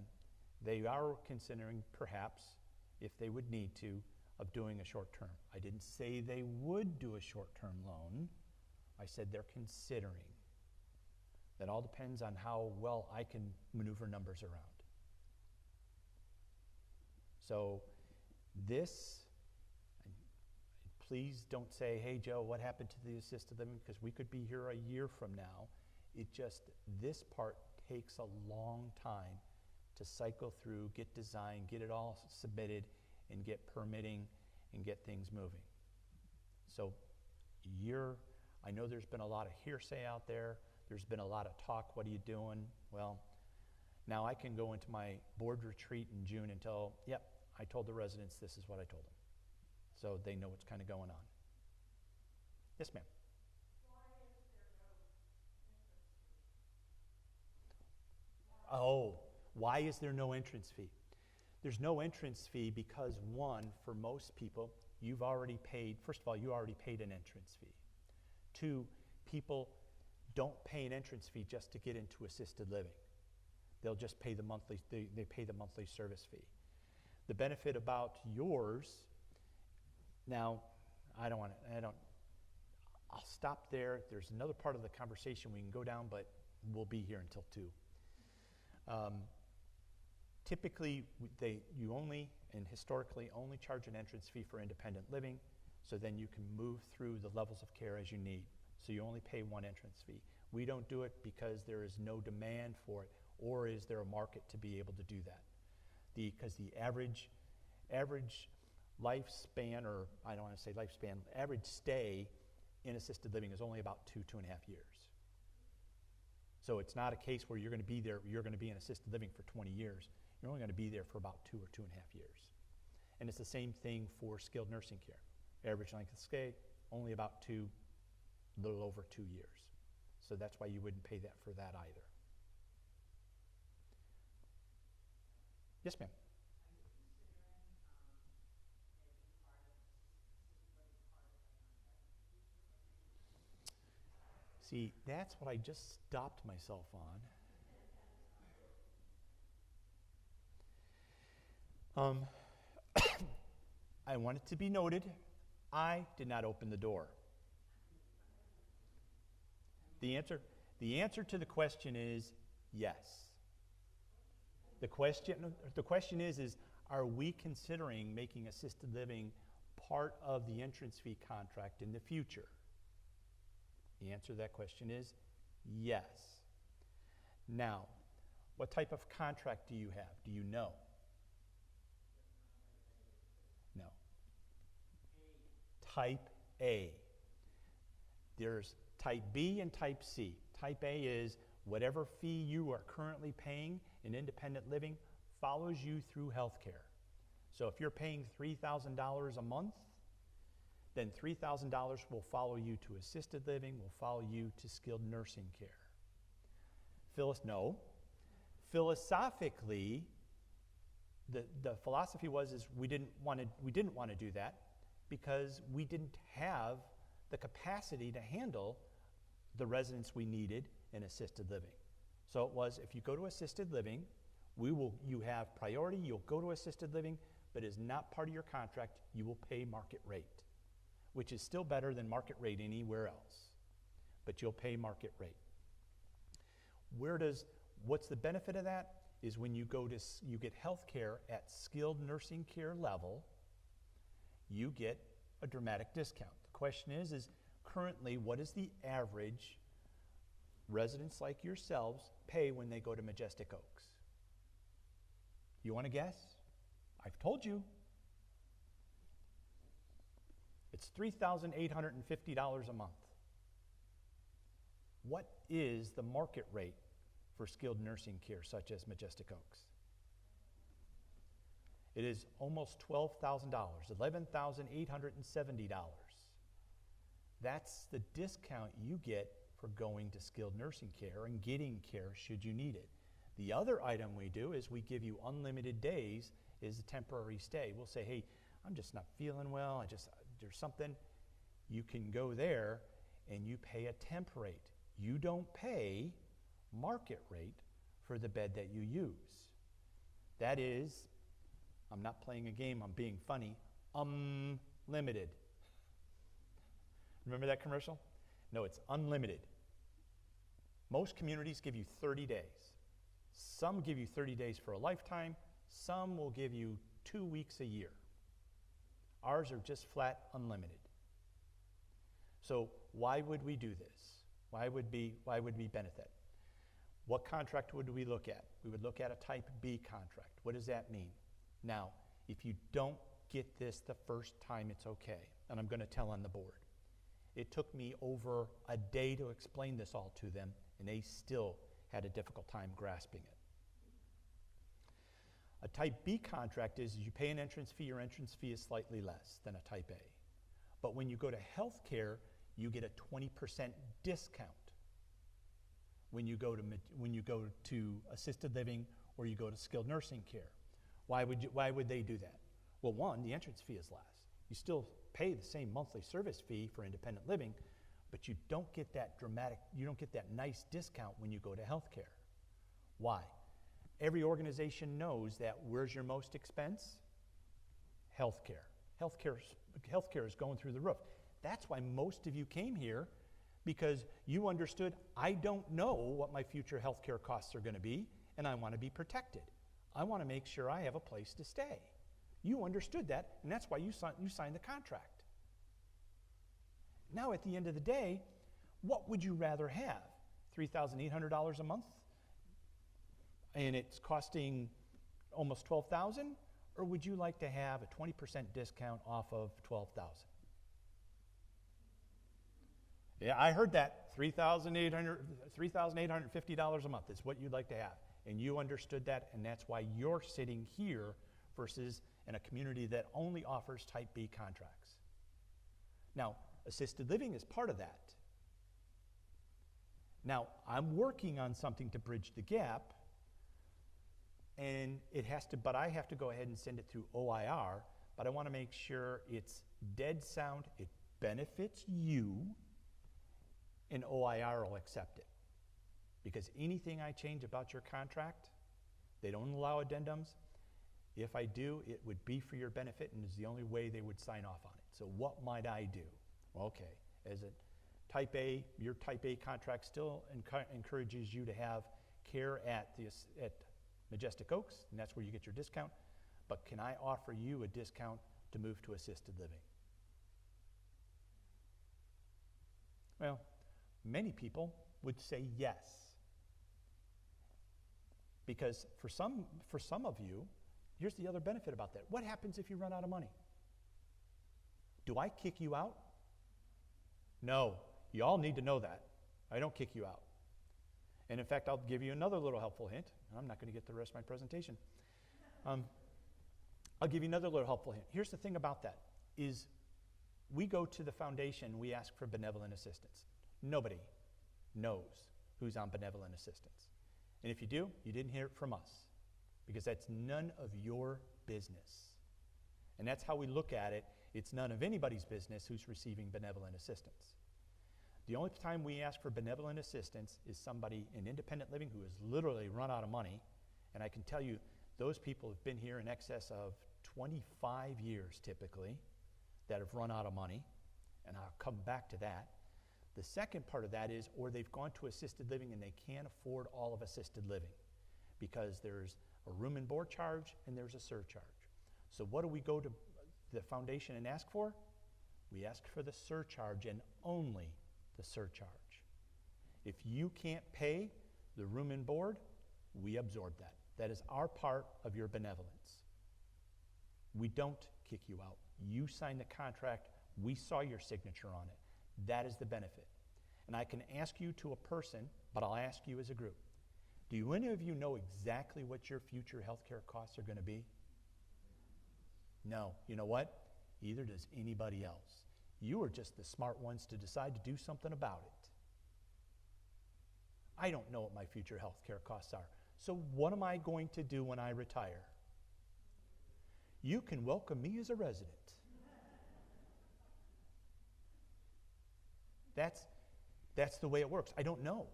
They are considering, perhaps, if they would need to, of doing a short term. I didn't say they would do a short-term loan. I said they're considering. That all depends on how well I can maneuver numbers around. So this, please don't say, hey Joe, what happened to the assisted living? Because we could be here a year from now. This part takes a long time to cycle through, get design, get it all submitted, and get permitting, and get things moving. So I know there's been a lot of hearsay out there. There's been a lot of talk, what are you doing? Well, now I can go into my board retreat in June and tell, yep, I told the residents this is what I told them. So they know what's kind of going on. Yes, ma'am. Why is there no entrance fee? There's no entrance fee because, one, for most people, you've already paid, first of all, you already paid an entrance fee. 2, people don't pay an entrance fee just to get into assisted living. They'll just pay the monthly, they pay the monthly service fee. The benefit about yours, now, I'll stop there. There's another part of the conversation we can go down, but we'll be here until 2. Typically, you only, and historically, only charge an entrance fee for independent living, so then you can move through the levels of care as you need. So you only pay one entrance fee. We don't do it because there is no demand for it, or is there a market to be able to do that? Because the average lifespan, or I don't want to say lifespan, average stay in assisted living is only about 2.5 years. So it's not a case where you're going to be there, you're going to be in assisted living for 20 years. You're only going to be there for about 2 or 2.5 years. And it's the same thing for skilled nursing care. Average length of stay, only about a little over 2 years. So that's why you wouldn't pay that for that either. Yes, ma'am. See, that's what I just stopped myself on. I want it to be noted, I did not open the door. The answer to the question is yes. The question is, are we considering making assisted living part of the entrance fee contract in the future? The answer to that question is yes. Now, what type of contract do you have? Do you know? No. Type A. There's type B and type C. Type A is whatever fee you are currently paying in independent living follows you through healthcare. So if you're paying $3,000 a month, then $3,000 will follow you to assisted living, will follow you to skilled nursing care. No. Philosophically, the philosophy was we didn't want to do that because we didn't have the capacity to handle the residents we needed in assisted living. So it was, if you go to assisted living, you have priority, you'll go to assisted living, but is not part of your contract, you will pay market rate, which is still better than market rate anywhere else, but you'll pay market rate. What's the benefit of that? Is when you get health care at skilled nursing care level, you get a dramatic discount. The question is currently, what is the average residents like yourselves pay when they go to Majestic Oaks? You want to guess? I've told you. It's $3,850 a month. What is the market rate for skilled nursing care such as Majestic Oaks? It is almost $12,000, $11,870. That's the discount you get for going to skilled nursing care and getting care should you need it. The other item we do is we give you unlimited days as a temporary stay. We'll say, hey, I'm just not feeling well, there's something. You can go there and you pay a temp rate. You don't pay market rate for the bed that you use. That is, I'm not playing a game, I'm being funny, unlimited. Remember that commercial? No, it's unlimited. Most communities give you 30 days. Some give you 30 days for a lifetime. Some will give you 2 weeks a year. Ours are just flat unlimited. So why would we do this? Why would we benefit? What contract would we look at? We would look at a type B contract. What does that mean? Now, if you don't get this the first time, it's okay. And I'm going to tell on the board. It took me over a day to explain this all to them, and they still had a difficult time grasping it. A type B contract is you pay an entrance fee, your entrance fee is slightly less than a type A. But when you go to health care, you get a 20% discount when you go to assisted living or you go to skilled nursing care. Why would they do that? Well, one, the entrance fee is less. You still pay the same monthly service fee for independent living, but you don't get that nice discount when you go to health care. Why? Every organization knows that where's your most expense? Healthcare. Healthcare is going through the roof. That's why most of you came here, because you understood, I don't know what my future healthcare costs are going to be, and I want to be protected. I want to make sure I have a place to stay. You understood that, and that's why you signed the contract. Now, at the end of the day, what would you rather have? $3,800 a month? And it's costing almost $12,000? Or would you like to have a 20% discount off of $12,000? Yeah, I heard that. $3,850 a month is what you'd like to have. And you understood that, and that's why you're sitting here versus in a community that only offers Type B contracts. Now, assisted living is part of that. Now, I'm working on something to bridge the gap, and but I have to go ahead and send it through OIR, but I want to make sure it's dead sound, it benefits you, and OIR will accept it. Because anything I change about your contract, they don't allow addendums. If I do, it would be for your benefit and is the only way they would sign off on it. So what might I do? Well, okay, as a Type A, your Type A contract still encourages you to have care at Majestic Oaks, and that's where you get your discount. But can I offer you a discount to move to assisted living? Well, many people would say yes. Because for some of you, here's the other benefit about that. What happens if you run out of money? Do I kick you out? No. You all need to know that. I don't kick you out. And in fact, I'll give you another little helpful hint. I'm not going to get the rest of my presentation. I'll give you another little helpful hint. Here's the thing about that, is we go to the foundation, we ask for benevolent assistance. Nobody knows who's on benevolent assistance. And if you do, you didn't hear it from us, because that's none of your business. And that's how we look at it. It's none of anybody's business who's receiving benevolent assistance. The only time we ask for benevolent assistance is somebody in independent living who has literally run out of money. And I can tell you, those people have been here in excess of 25 years typically that have run out of money. And I'll come back to that. The second part of that is, or they've gone to assisted living and they can't afford all of assisted living because there's a room and board charge and there's a surcharge. So what do we go to the foundation and ask for? We ask for the surcharge and only the surcharge. If you can't pay the room and board, we absorb that. That is our part of your benevolence. We don't kick you out. You signed the contract. We saw your signature on it. That is the benefit. And I can ask you to a person, but I'll ask you as a group. Do any of you know exactly what your future healthcare costs are going to be? No. You know what? Either does anybody else. You are just the smart ones to decide to do something about it. I don't know what my future healthcare costs are. So what am I going to do when I retire? You can welcome me as a resident. That's the way it works. I don't know.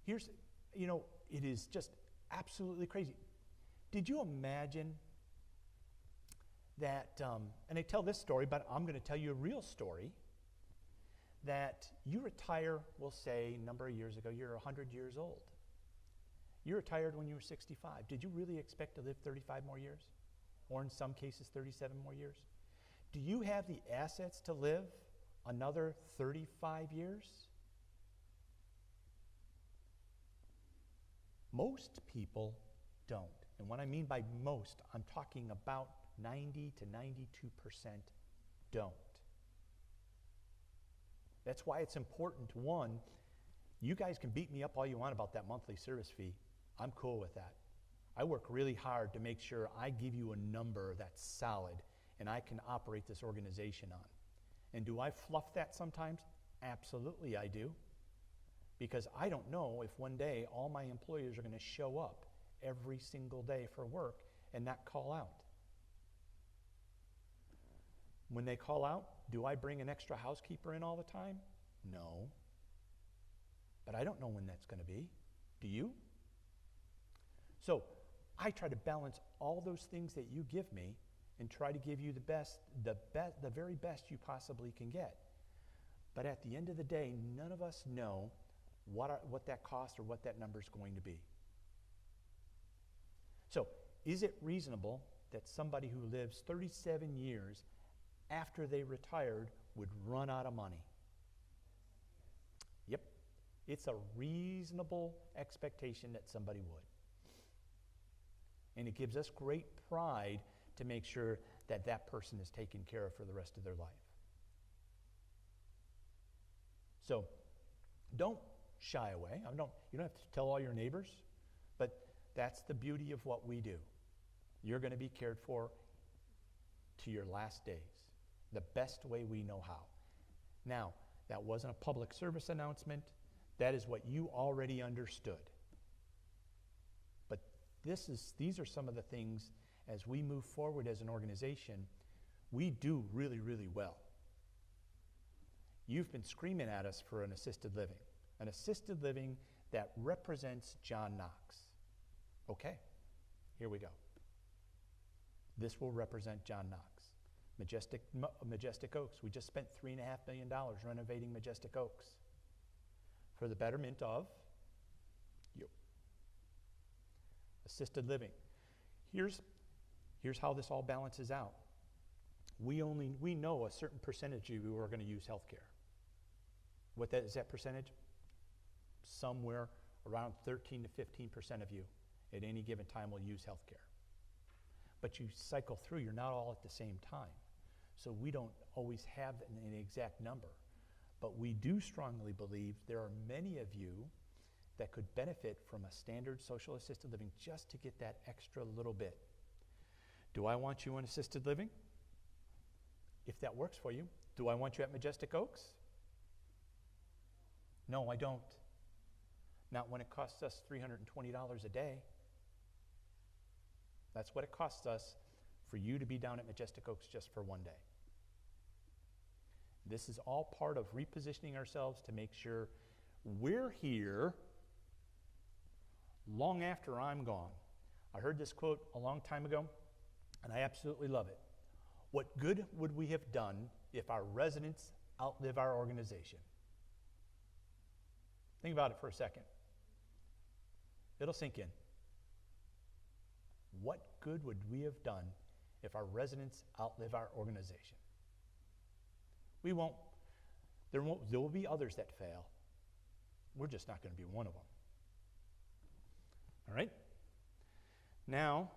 Here's, it is just absolutely crazy. Did you imagine that, and I tell this story, but I'm going to tell you a real story, that you retire, we'll say, a number of years ago, you're 100 years old. You retired when you were 65. Did you really expect to live 35 more years? Or in some cases, 37 more years? Do you have the assets to live another 35 years? Most people don't. And what I mean by most, I'm talking about 90 to 92% don't. That's why it's important. One, you guys can beat me up all you want about that monthly service fee. I'm cool with that. I work really hard to make sure I give you a number that's solid and I can operate this organization on. And do I fluff that sometimes? Absolutely I do. Because I don't know if one day all my employees are going to show up every single day for work and not call out. When they call out, do I bring an extra housekeeper in all the time? No. But I don't know when that's going to be. Do you? So I try to balance all those things that you give me and try to give you the very best you possibly can get. But at the end of the day, none of us know what that cost or what that number is going to be. So is it reasonable that somebody who lives 37 years after they retired would run out of money? Yep. It's a reasonable expectation that somebody would. And it gives us great pride to make sure that that person is taken care of for the rest of their life. So don't shy away. You don't have to tell all your neighbors, but that's the beauty of what we do. You're going to be cared for to your last days, the best way we know how. Now, that wasn't a public service announcement. That is what you already understood. But these are some of the things, as we move forward as an organization, we do really, really well. You've been screaming at us for an assisted living that represents John Knox. Okay, here we go. This will represent John Knox. Majestic Oaks. We just spent $3.5 million renovating Majestic Oaks for the betterment of you. Assisted living. Here's how this all balances out. We know a certain percentage of you are going to use health care. What is that percentage? Somewhere around 13 to 15% of you at any given time will use health care. But you cycle through, you're not all at the same time. So we don't always have an exact number. But we do strongly believe there are many of you that could benefit from a standard social assisted living just to get that extra little bit. Do I want you in assisted living? If that works for you. Do I want you at Majestic Oaks? No, I don't. Not when it costs us $320 a day. That's what it costs us for you to be down at Majestic Oaks just for one day. This is all part of repositioning ourselves to make sure we're here long after I'm gone. I heard this quote a long time ago, and I absolutely love it. What good would we have done if our residents outlive our organization? Think about it for a second. It'll sink in. What good would we have done if our residents outlive our organization? We won't. There will be others that fail. We're just not going to be one of them. All right? Now,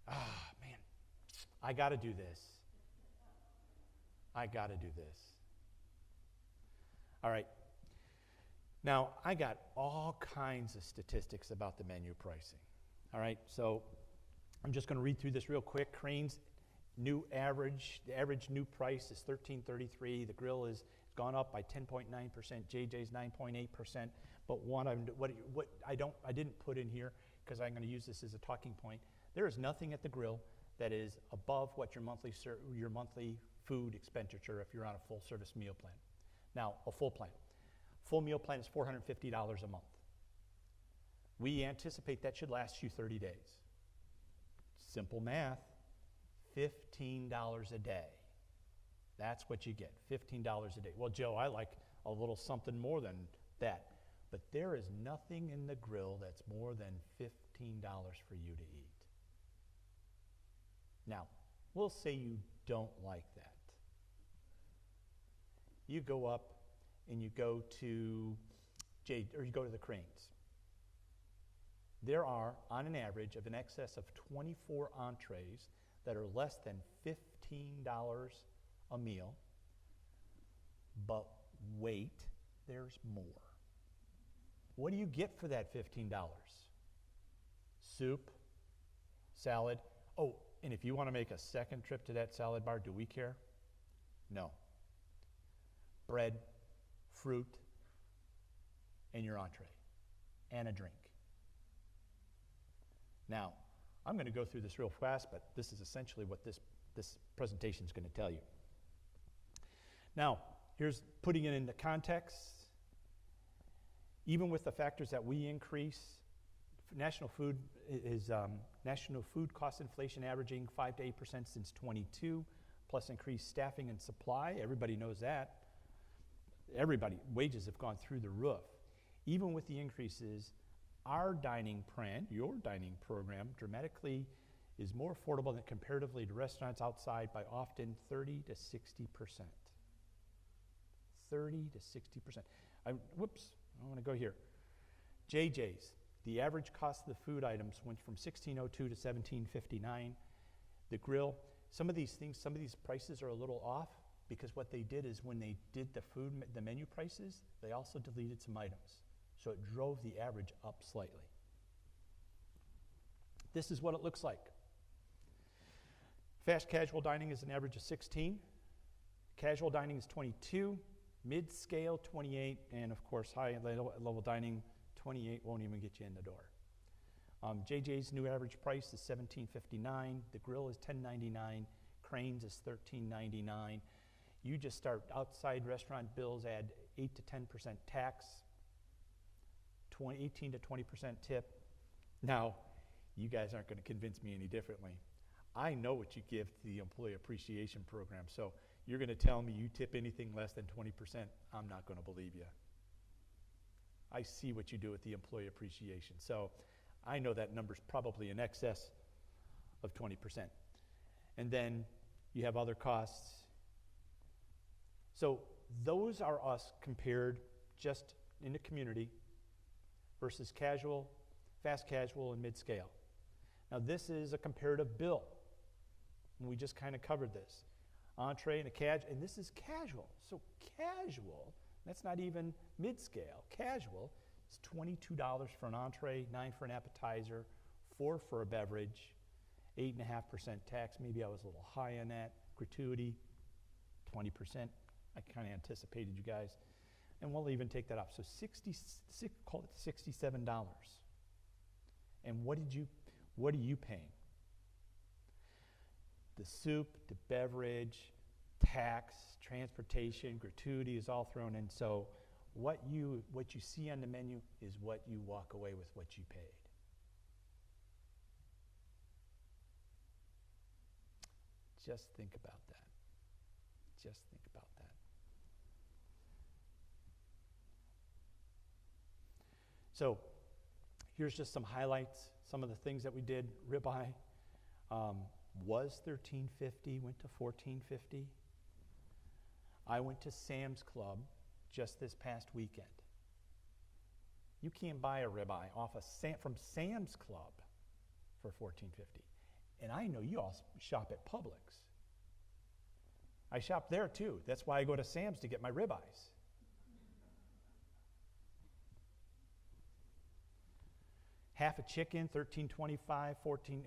man, I got to do this. I got to do this. All right. Now, I got all kinds of statistics about the menu pricing. All right, so I'm just going to read through this real quick. Crane's the average new price is $13.33. The grill has gone up by 10.9%. JJ's 9.8%. But what I didn't put in here because I'm going to use this as a talking point. There is nothing at the grill that is above what your monthly food expenditure if you're on a full service meal plan. Now, a full plan. Full meal plan is $450 a month. We anticipate that should last you 30 days. Simple math, $15 a day. That's what you get, $15 a day. Well, Joe, I like a little something more than that. But there is nothing in the grill that's more than $15 for you to eat. Now, we'll say you don't like that. You go up and you go to the Cranes. There are, on an average, of an excess of 24 entrees that are less than $15 a meal. But wait, there's more. What do you get for that $15? Soup, salad. Oh, and if you want to make a second trip to that salad bar, do we care? No. Bread, fruit, and your entree, and a drink. Now, I'm going to go through this real fast, but this is essentially what this presentation is going to tell you. Now, here's putting it into context. Even with the factors that we increase, national food cost inflation averaging 5 to 8% since 22, plus increased staffing and supply. Everybody knows that. Wages have gone through the roof. Even with the increases, our dining plan, your dining program, dramatically is more affordable than comparatively to restaurants outside by often 30 to 60%. 30 to 60%. I want to go here. JJ's, the average cost of the food items went from $16.02 to $17.59. The grill, some of these prices are a little off because what they did is when they did the menu prices, they also deleted some items. So it drove the average up slightly. This is what it looks like. Fast casual dining is an average of 16. Casual dining is 22. Mid-scale, 28. And of course, high level dining, 28 won't even get you in the door. JJ's new average price is $17.59. The grill is $10.99. Cranes is $13.99. You just start outside restaurant bills, add 8 to 10% tax, 18 to 20% tip. Now, you guys aren't going to convince me any differently. I know what you give to the Employee Appreciation Program, so you're going to tell me you tip anything less than 20%, I'm not going to believe you. I see what you do with the Employee Appreciation, so I know that number's probably in excess of 20%. And then you have other costs. So those are us compared just in the community versus casual, fast casual, and mid-scale. Now this is a comparative bill. And we just kind of covered this. Entree and and this is casual. So casual, that's not even mid-scale. Casual is $22 for an entree, $9 for an appetizer, $4 for a beverage, 8.5% tax. Maybe I was a little high on that. Gratuity, 20%. I kind of anticipated you guys. And we'll even take that up. So call it $67. And what are you paying? The soup, the beverage, tax, transportation, gratuity is all thrown in. So what you see on the menu is what you walk away with, what you paid. Just think about that. Just think about that. So here's just some highlights. Some of the things that we did. Ribeye was $13.50, went to $14.50. I went to Sam's Club just this past weekend. You can't buy a ribeye from Sam's Club for $14.50. And I know you all shop at Publix. I shop there too. That's why I go to Sam's to get my ribeyes. Half a chicken, $13.25,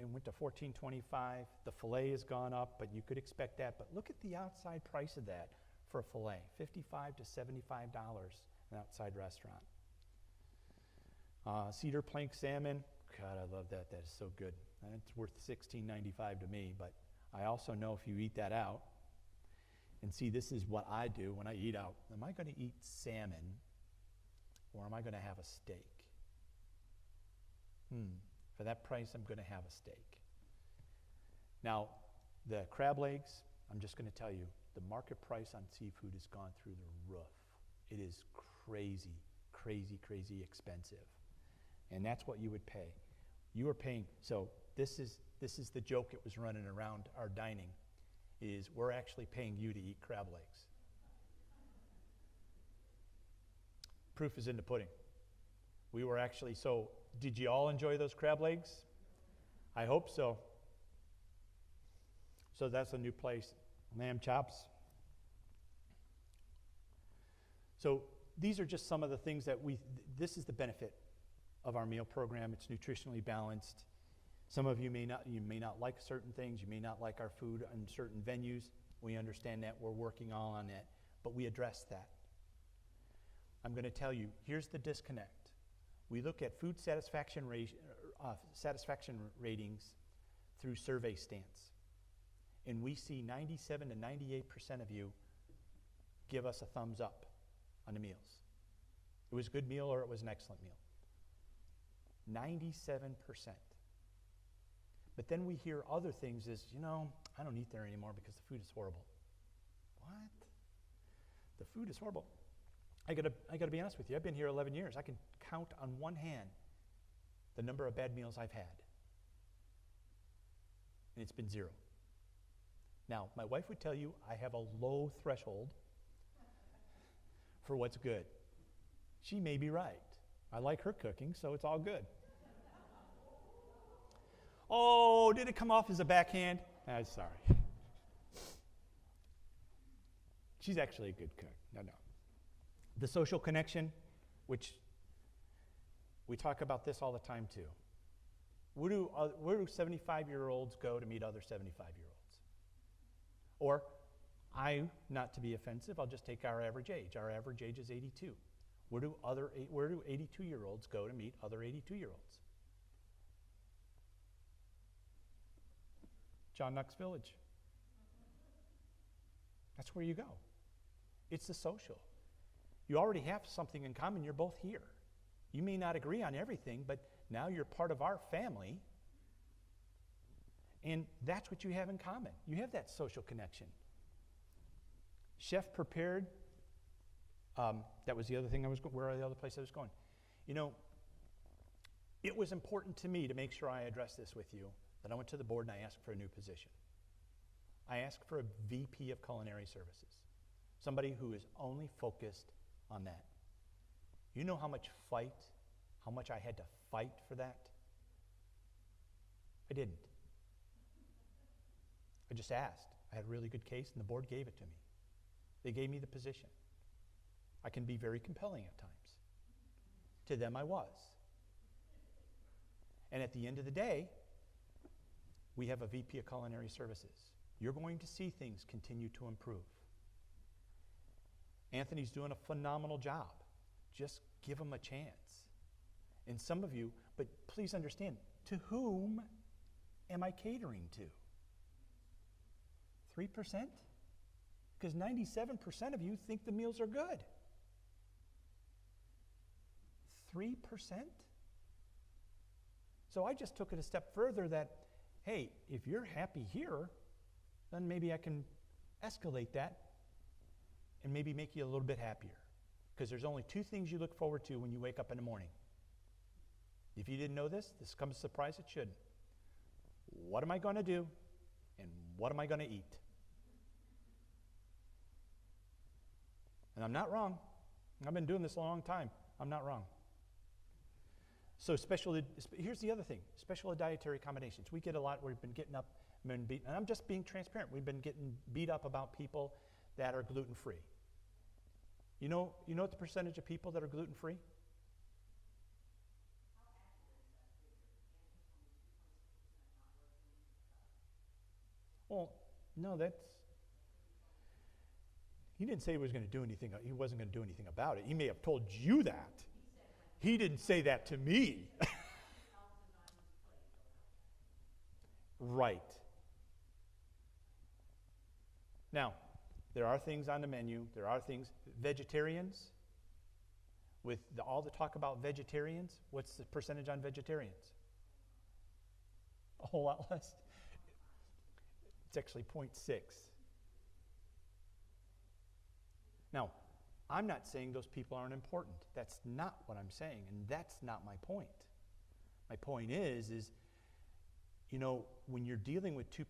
and went to $14.25. The filet has gone up, but you could expect that. But look at the outside price of that for a filet, $55 to $75 an outside restaurant. Cedar plank salmon, God, I love that. That is so good. It's worth $16.95 to me, but I also know if you eat that out, and see, this is what I do when I eat out. Am I going to eat salmon, or am I going to have a steak? For that price, I'm going to have a steak. Now, the crab legs, I'm just going to tell you, the market price on seafood has gone through the roof. It is crazy, crazy, crazy expensive. And that's what you would pay. You are paying, so this is the joke that was running around our dining, is we're actually paying you to eat crab legs. Proof is in the pudding. We were actually, so did you all enjoy those crab legs? I hope so. So that's a new place. Lamb chops. So these are just some of the things that this is the benefit of our meal program. It's nutritionally balanced. Some of you may not like certain things. You may not like our food in certain venues. We understand that. We're working on that. But we address that. I'm going to tell you, here's the disconnect. We look at food satisfaction ratings through survey stance. And we see 97 to 98% of you give us a thumbs up on the meals. It was a good meal or it was an excellent meal. 97%. But then we hear other things as, I don't eat there anymore because the food is horrible. What? The food is horrible. I gotta be honest with you. I've been here 11 years. I can count on one hand the number of bad meals I've had. And it's been 0. Now, my wife would tell you I have a low threshold for what's good. She may be right. I like her cooking, so it's all good. Oh, did it come off as a backhand? I'm sorry. She's actually a good cook. No. The social connection, which we talk about this all the time too. Where do 75-year-olds go to meet other 75-year-olds? Or not to be offensive, I'll just take our average age. Our average age is 82. Where do 82-year-olds go to meet other 82-year-olds? John Knox Village. That's where you go. It's the social. You already have something in common. You're both here. You may not agree on everything, but now you're part of our family. And that's what you have in common. You have that social connection. Chef prepared. That was the other thing where the other place I was going. You know, it was important to me to make sure I addressed this with you, that I went to the board and I asked for a new position. I asked for a VP of Culinary Services, somebody who is only focused on that. You know how much I had to fight for that? I didn't. I just asked. I had a really good case, and the board gave it to me. They gave me the position. I can be very compelling at times. To them, I was. And at the end of the day, we have a VP of Culinary Services. You're going to see things continue to improve. Anthony's doing a phenomenal job. Just give him a chance. And some of you, but please understand, to whom am I catering to? 3%? Because 97% of you think the meals are good. 3%? So I just took it a step further that, hey, if you're happy here, then maybe I can escalate that and maybe make you a little bit happier. Because there's only two things you look forward to when you wake up in the morning. If you didn't know this comes as a surprise, it shouldn't. What am I going to do? And what am I going to eat? And I'm not wrong. I've been doing this a long time. I'm not wrong. So here's the other thing, special dietary accommodations. We get a lot, we've been getting up, and I'm just being transparent. We've been getting beat up about people that are gluten-free. You know what the percentage of people that are gluten-free? Well, no, he didn't say he was going to do anything. He wasn't going to do anything about it. He may have told you that. He didn't say that to me. Right. Now, there are things on the menu. There are things. Vegetarians, with all the talk about vegetarians, what's the percentage on vegetarians? A whole lot less. It's actually 0.6. Now, I'm not saying those people aren't important. That's not what I'm saying, and that's not my point. My point is, when you're dealing with 2%,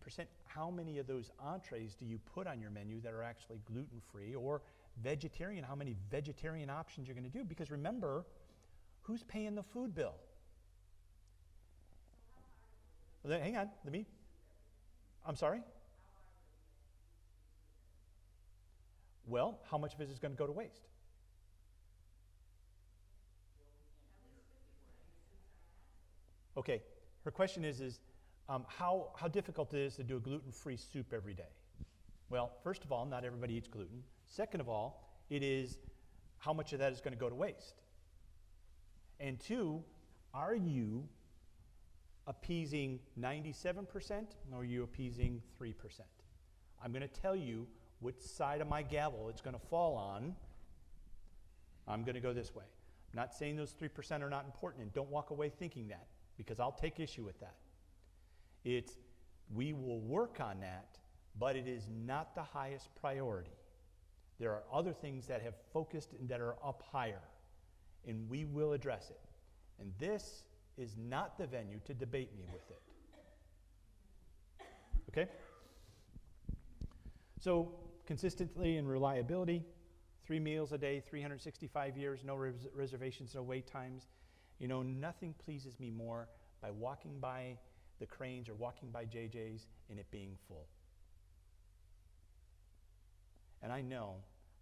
how many of those entrees do you put on your menu that are actually gluten-free or vegetarian? How many vegetarian options you're going to do? Because remember, who's paying the food bill? Hang on, I'm sorry? Well, how much of it is going to go to waste? Okay, her question is how difficult it is to do a gluten-free soup every day. Well, first of all, not everybody eats gluten. Second of all, it is how much of that is going to go to waste. And two, are you appeasing 97% or are you appeasing 3%? I'm going to tell you which side of my gavel it's going to fall on. I'm going to go this way. I'm not saying those 3% are not important, and don't walk away thinking that, because I'll take issue with that. We will work on that, but it is not the highest priority. There are other things that have focused and that are up higher, and we will address it. And this is not the venue to debate me with it. Okay? So, consistently and reliability, 3 meals a day, 365 years, no reservations, no wait times. Nothing pleases me more by walking by the Cranes or walking by JJ's and it being full. And I know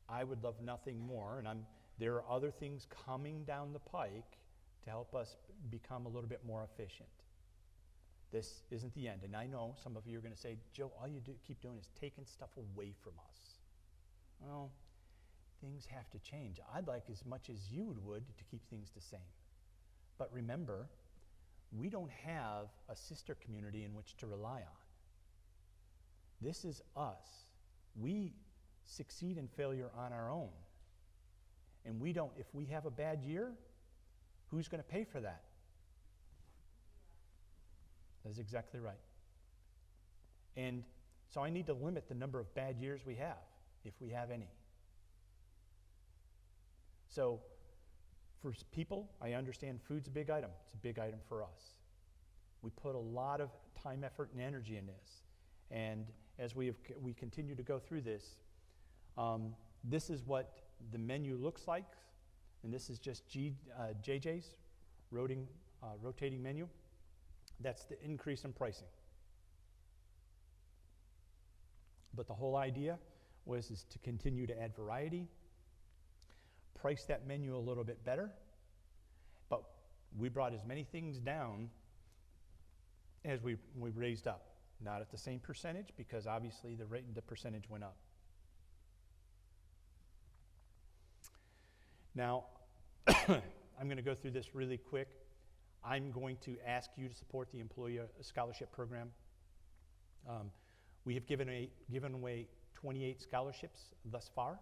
I would love nothing more, and there are other things coming down the pike to help us become a little bit more efficient. This isn't the end. And I know some of you are going to say, Joe, all you keep doing is taking stuff away from us. Well, things have to change. I'd like as much as you would to keep things the same. But remember, we don't have a sister community in which to rely on. This is us. We succeed in failure on our own. And we don't, if we have a bad year, who's going to pay for that? That's exactly right. And so I need to limit the number of bad years we have, if we have any. So for people, I understand food's a big item. It's a big item for us. We put a lot of time, effort, and energy in this. And as we continue to go through this, this is what the menu looks like. And this is just JJ's rotating menu. That's the increase in pricing. But the whole idea is to continue to add variety, price that menu a little bit better, but we brought as many things down as we raised up. Not at the same percentage, because obviously the percentage went up. Now, I'm going to go through this really quick. I'm going to ask you to support the Employee Scholarship Program. We have given away 28 scholarships thus far.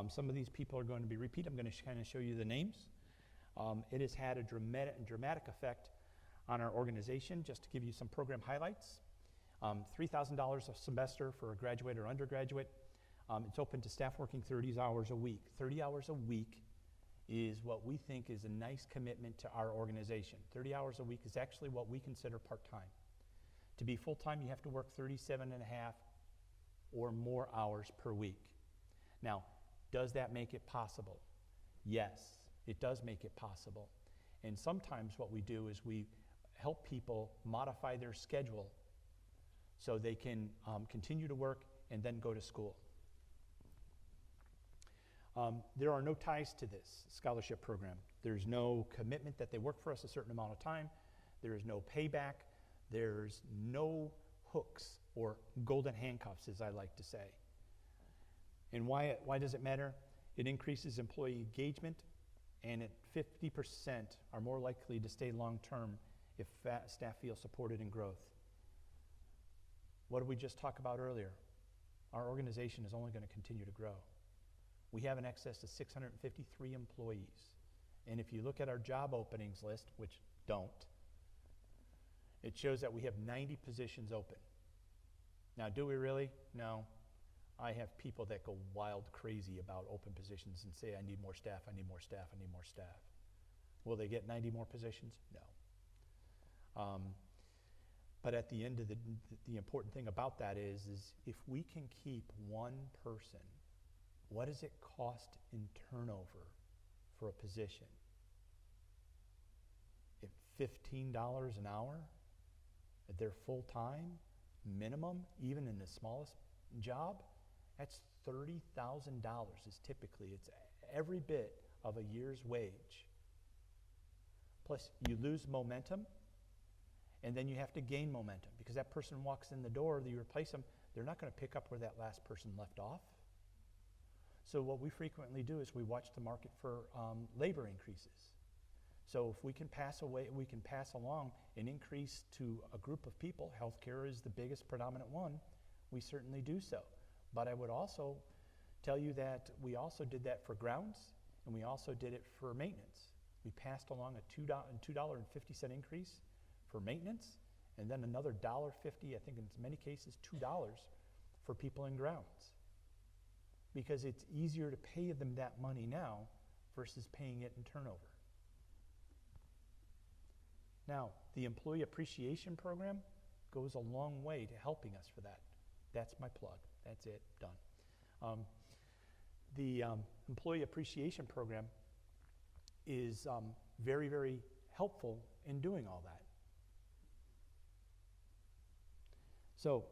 Some of these people are going to be repeat. I'm going to kind of show you the names. It has had a dramatic effect on our organization. Just to give you some program highlights, $3,000 a semester for a graduate or undergraduate. It's open to staff working 30 hours a week. 30 hours a week is what we think is a nice commitment to our organization. 30 hours a week is actually what we consider part-time. To be full-time, you have to work 37 and a half or more hours per week. Now, does that make it possible? Yes, it does make it possible. And sometimes what we do is we help people modify their schedule so they can continue to work and then go to school. There are no ties to this scholarship program. There's no commitment that they work for us a certain amount of time. There is no payback. There's no hooks or golden handcuffs, as I like to say. And why does it matter? It increases employee engagement, and at 50% are more likely to stay long-term if staff feel supported in growth. What did we just talk about earlier? Our organization is only going to continue to grow. We have an excess of 653 employees. And if you look at our job openings list, which don't, it shows that we have 90 positions open. Now, do we really? No. I have people that go wild crazy about open positions and say, I need more staff, I need more staff, I need more staff. Will they get 90 more positions? No. But at the end of the important thing about that is if we can keep one person, what does it cost in turnover for a position? At $15 an hour, at their full-time minimum, even in the smallest job, that's $30,000 is typically, it's every bit of a year's wage. Plus, you lose momentum, and then you have to gain momentum, because that person walks in the door, you replace them, they're not going to pick up where that last person left off. So what we frequently do is we watch the market for labor increases. So if we can pass along an increase to a group of people, healthcare is the biggest predominant one, we certainly do so. But I would also tell you that we also did that for grounds, and we also did it for maintenance. We passed along a $2.50 increase for maintenance, and then another $1.50, I think in many cases $2 for people in grounds. Because it's easier to pay them that money now versus paying it in turnover. Now, the Employee Appreciation Program goes a long way to helping us for that. That's my plug. That's it. Done. The Employee Appreciation Program is very, very helpful in doing all that. So,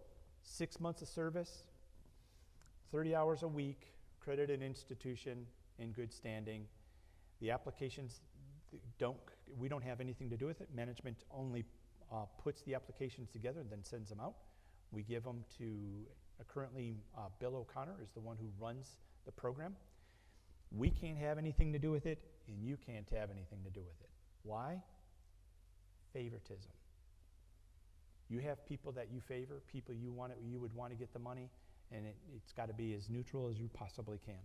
6 months of service, 30 hours a week, accredited institution, in good standing. The applications we don't have anything to do with it. Management only puts the applications together and then sends them out. We give them to, currently Bill O'Connor is the one who runs the program. We can't have anything to do with it, and you can't have anything to do with it. Why? Favoritism. You have people that you favor, people you would want to get the money, and it's got to be as neutral as you possibly can.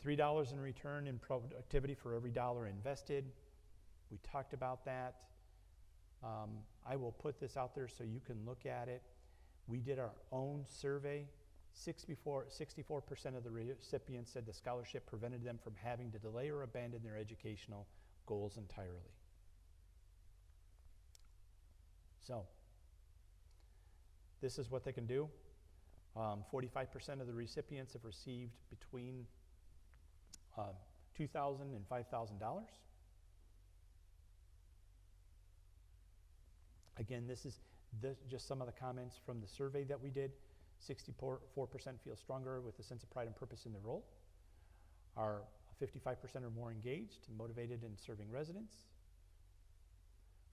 $3 in return in productivity for every dollar invested. We talked about that. I will put this out there so you can look at it. We did our own survey. 64% of the recipients said the scholarship prevented them from having to delay or abandon their educational goals entirely. So, this is what they can do. 45% of the recipients have received between $2,000 and $5,000. Again, this is just some of the comments from the survey that we did. 64% feel stronger with a sense of pride and purpose in their role. Are 55% or more engaged and motivated in serving residents.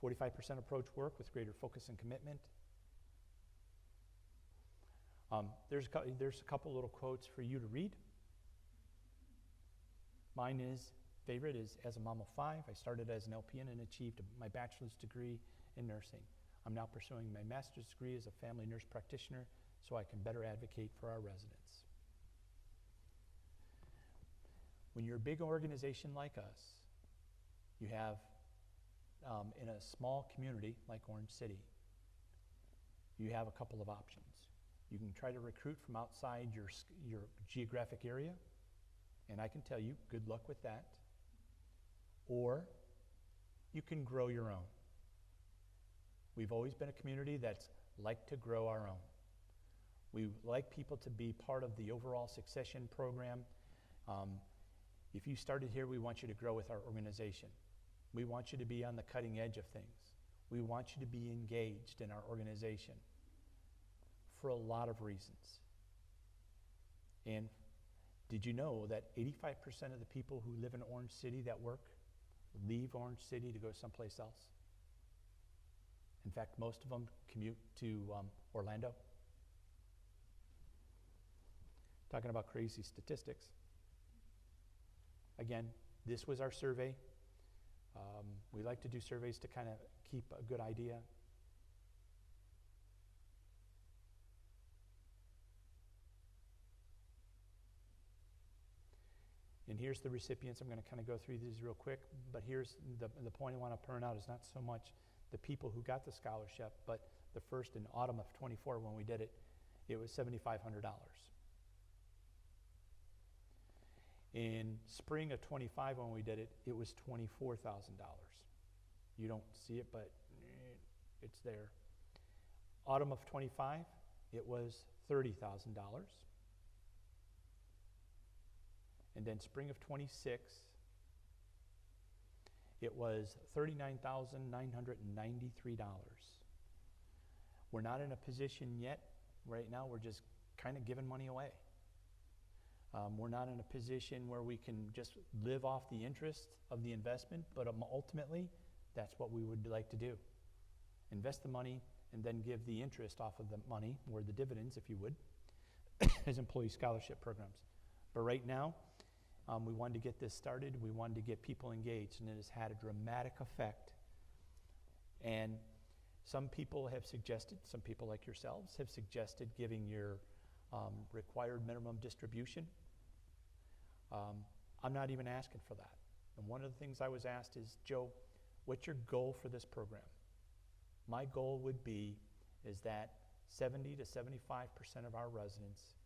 45% approach work with greater focus and commitment. There's a couple little quotes for you to read. Mine favorite is, as a mom of 5, I started as an LPN and achieved my bachelor's degree in nursing. I'm now pursuing my master's degree as a family nurse practitioner so I can better advocate for our residents. When you're a big organization like us, you have, in a small community like Orange City, you have a couple of options. You can try to recruit from outside your geographic area, and I can tell you, good luck with that. Or you can grow your own. We've always been a community that's liked to grow our own. We like people to be part of the overall succession program. If you started here, we want you to grow with our organization. We want you to be on the cutting edge of things. We want you to be engaged in our organization for a lot of reasons. And did you know that 85% of the people who live in Orange City that work leave Orange City to go someplace else? In fact, most of them commute to Orlando. Talking about crazy statistics. Again, this was our survey. We like to do surveys to kind of keep a good idea. And here's the recipients. I'm going to kind of go through these real quick, but here's the point I want to point out is not so much the people who got the scholarship, but the first in autumn of 24 when we did it, it was $7,500. In spring of 25 when we did it, it was $24,000. You don't see it, but it's there. Autumn of 25, it was $30,000. And then spring of 26, it was $39,993. We're not in a position yet. Right now, we're just kind of giving money away. We're not in a position where we can just live off the interest of the investment, but ultimately, that's what we would like to do. Invest the money and then give the interest off of the money, or the dividends, if you would, as employee scholarship programs. But right now, we wanted to get this started. We wanted to get people engaged, and it has had a dramatic effect. And some people have suggested, some people like yourselves have suggested giving your required minimum distribution. I'm not even asking for that. And one of the things I was asked is, Joe, what's your goal for this program? My goal would be is that 70 to 75% of our residents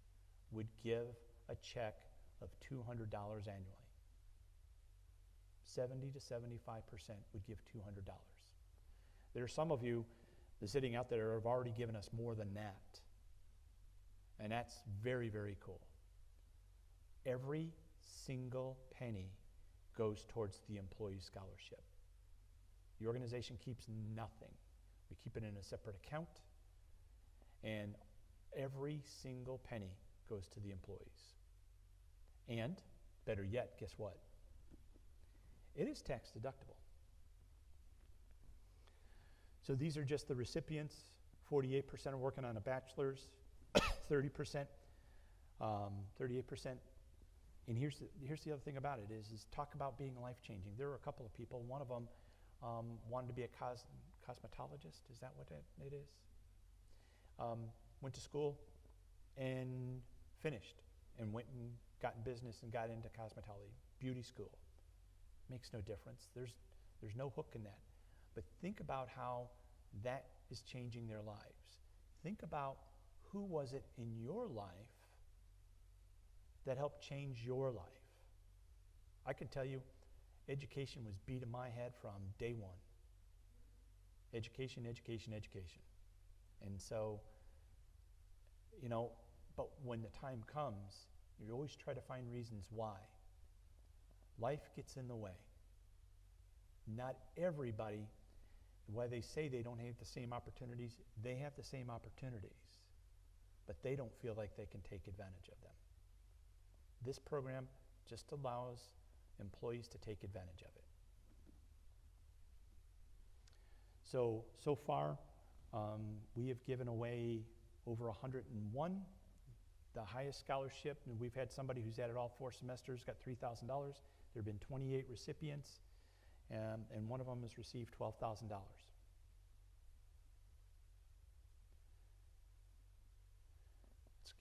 would give a check of $200 annually. 70 to 75% would give $200. There are some of you sitting out there who have already given us more than that. And that's very, very cool. Every single penny goes towards the employee scholarship. The organization keeps nothing. We keep it in a separate account, and every single penny goes to the employees. And, better yet, guess what? It is tax deductible. So these are just the recipients. 48% are working on a bachelor's, 30%, 38%. And here's the other thing about it is talk about being life-changing. There were a couple of people. One of them wanted to be a cosmetologist. Is that what it is? Went to school and finished and went and got in business and got into cosmetology, beauty school. Makes no difference. There's no hook in that. But think about how that is changing their lives. Think about who was it in your life that helped change your life. I can tell you, education was beat in my head from day one. Education, education, education. And so, but when the time comes, you always try to find reasons why. Life gets in the way. Not everybody, while they say they don't have the same opportunities, they have the same opportunities, but they don't feel like they can take advantage of them. This program just allows employees to take advantage of it. So far, we have given away over 101, the highest scholarship, and we've had somebody who's added all 4 semesters, got $3,000. There have been 28 recipients, and one of them has received $12,000.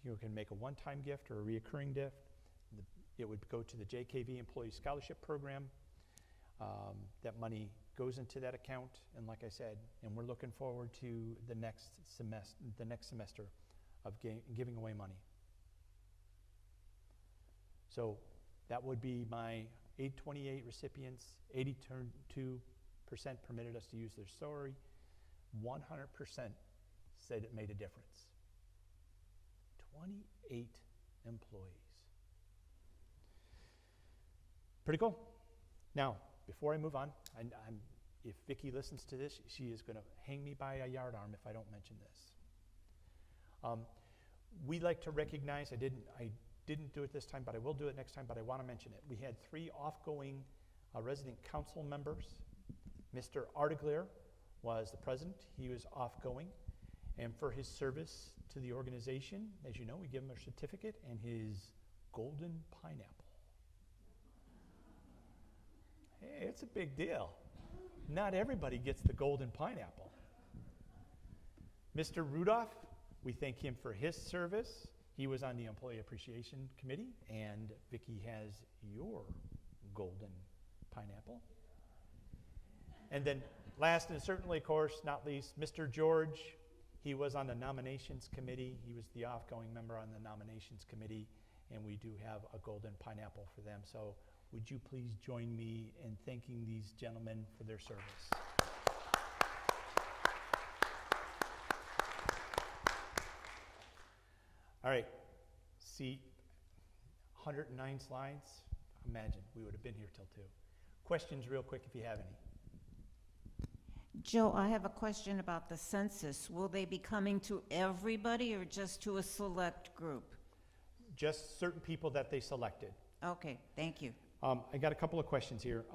You can make a one-time gift or a reoccurring gift. It would go to the JKV Employee Scholarship Program. That money goes into that account, and like I said, and we're looking forward to the next semester of giving away money. So that would be my 828 recipients. 82% permitted us to use their story. 100% said it made a difference. 28 employees. Pretty cool. Now, before I move on, if Vicki listens to this, she is going to hang me by a yard arm if I don't mention this. We like to recognize, I didn't do it this time, but I will do it next time, but I want to mention it. We had 3 off-going resident council members. Mr. Artigler was the president. He was off-going. And for his service to the organization, as you know, we give him a certificate and his golden pineapple. Hey, it's a big deal. Not everybody gets the golden pineapple. Mr. Rudolph, we thank him for his service. He was on the Employee Appreciation Committee, and Vicki has your golden pineapple. And then last and certainly, of course, not least, Mr. George. He was on the Nominations Committee. He was the off-going member on the Nominations Committee, and we do have a golden pineapple for them. So would you please join me in thanking these gentlemen for their service? All right, see, 109 slides. Imagine, we would have been here till 2. Questions real quick if you have any. Joe, I have a question about the census. Will they be coming to everybody or just to a select group? Just certain people that they selected. Okay, thank you. I got a couple of questions here.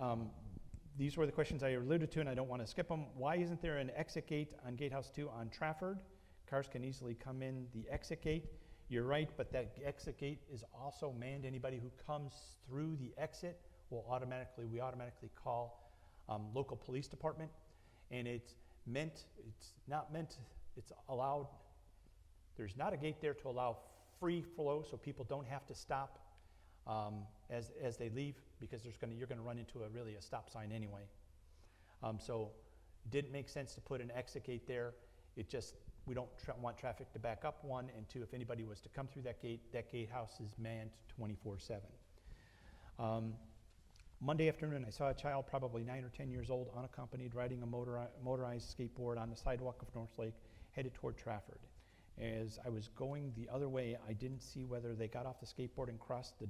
These were the questions I alluded to, and I don't want to skip them. Why isn't there an exit gate on Gatehouse 2 on Trafford? Cars can easily come in the exit gate. You're right, but that exit gate is also manned. Anybody who comes through the exit we automatically call local police department. And it's allowed, there's not a gate there to allow free flow so people don't have to stop as they leave, because you're going to run into a stop sign anyway. So it didn't make sense to put an exit gate there. We don't want traffic to back up, 1, and 2, if anybody was to come through that gatehouse is manned 24/7. Monday afternoon, I saw a child, probably 9 or 10 years old, unaccompanied, riding a motorized skateboard on the sidewalk of North Lake, headed toward Trafford. As I was going the other way, I didn't see whether they got off the skateboard and crossed the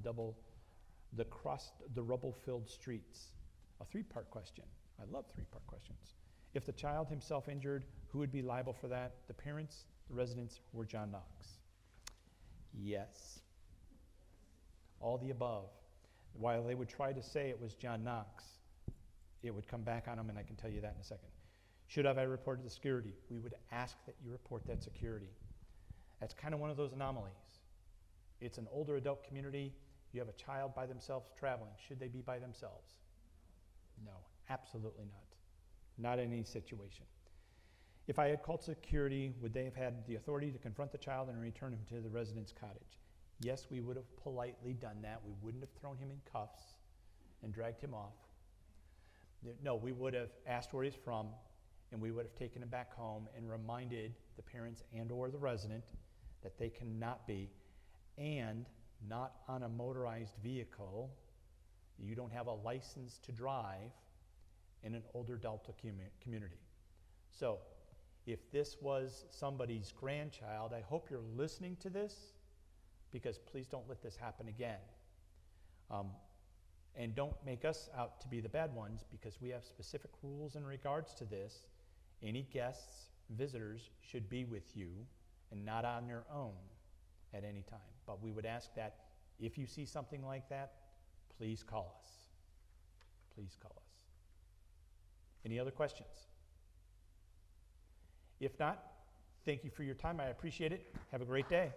rubble-filled streets. A 3-part question. I love 3-part questions. If the child himself injured, who would be liable for that? The parents, the residents, or John Knox? Yes. All the above. While they would try to say it was John Knox, it would come back on them, and I can tell you that in a second. Should have I reported the security? We would ask that you report that security. That's kind of one of those anomalies. It's an older adult community. You have a child by themselves traveling. Should they be by themselves? No, absolutely not. Not in any situation. If I had called security, would they have had the authority to confront the child and return him to the resident's cottage? Yes, we would have politely done that. We wouldn't have thrown him in cuffs and dragged him off. No, we would have asked where he's from, and we would have taken him back home and reminded the parents and or the resident that they cannot be, and not on a motorized vehicle. You don't have a license to drive in an older Delta community. So, if this was somebody's grandchild, I hope you're listening to this, because please don't let this happen again. And don't make us out to be the bad ones, because we have specific rules in regards to this. Any guests, visitors, should be with you and not on their own at any time. But we would ask that if you see something like that, please call us. Please call us. Any other questions? If not, thank you for your time. I appreciate it. Have a great day.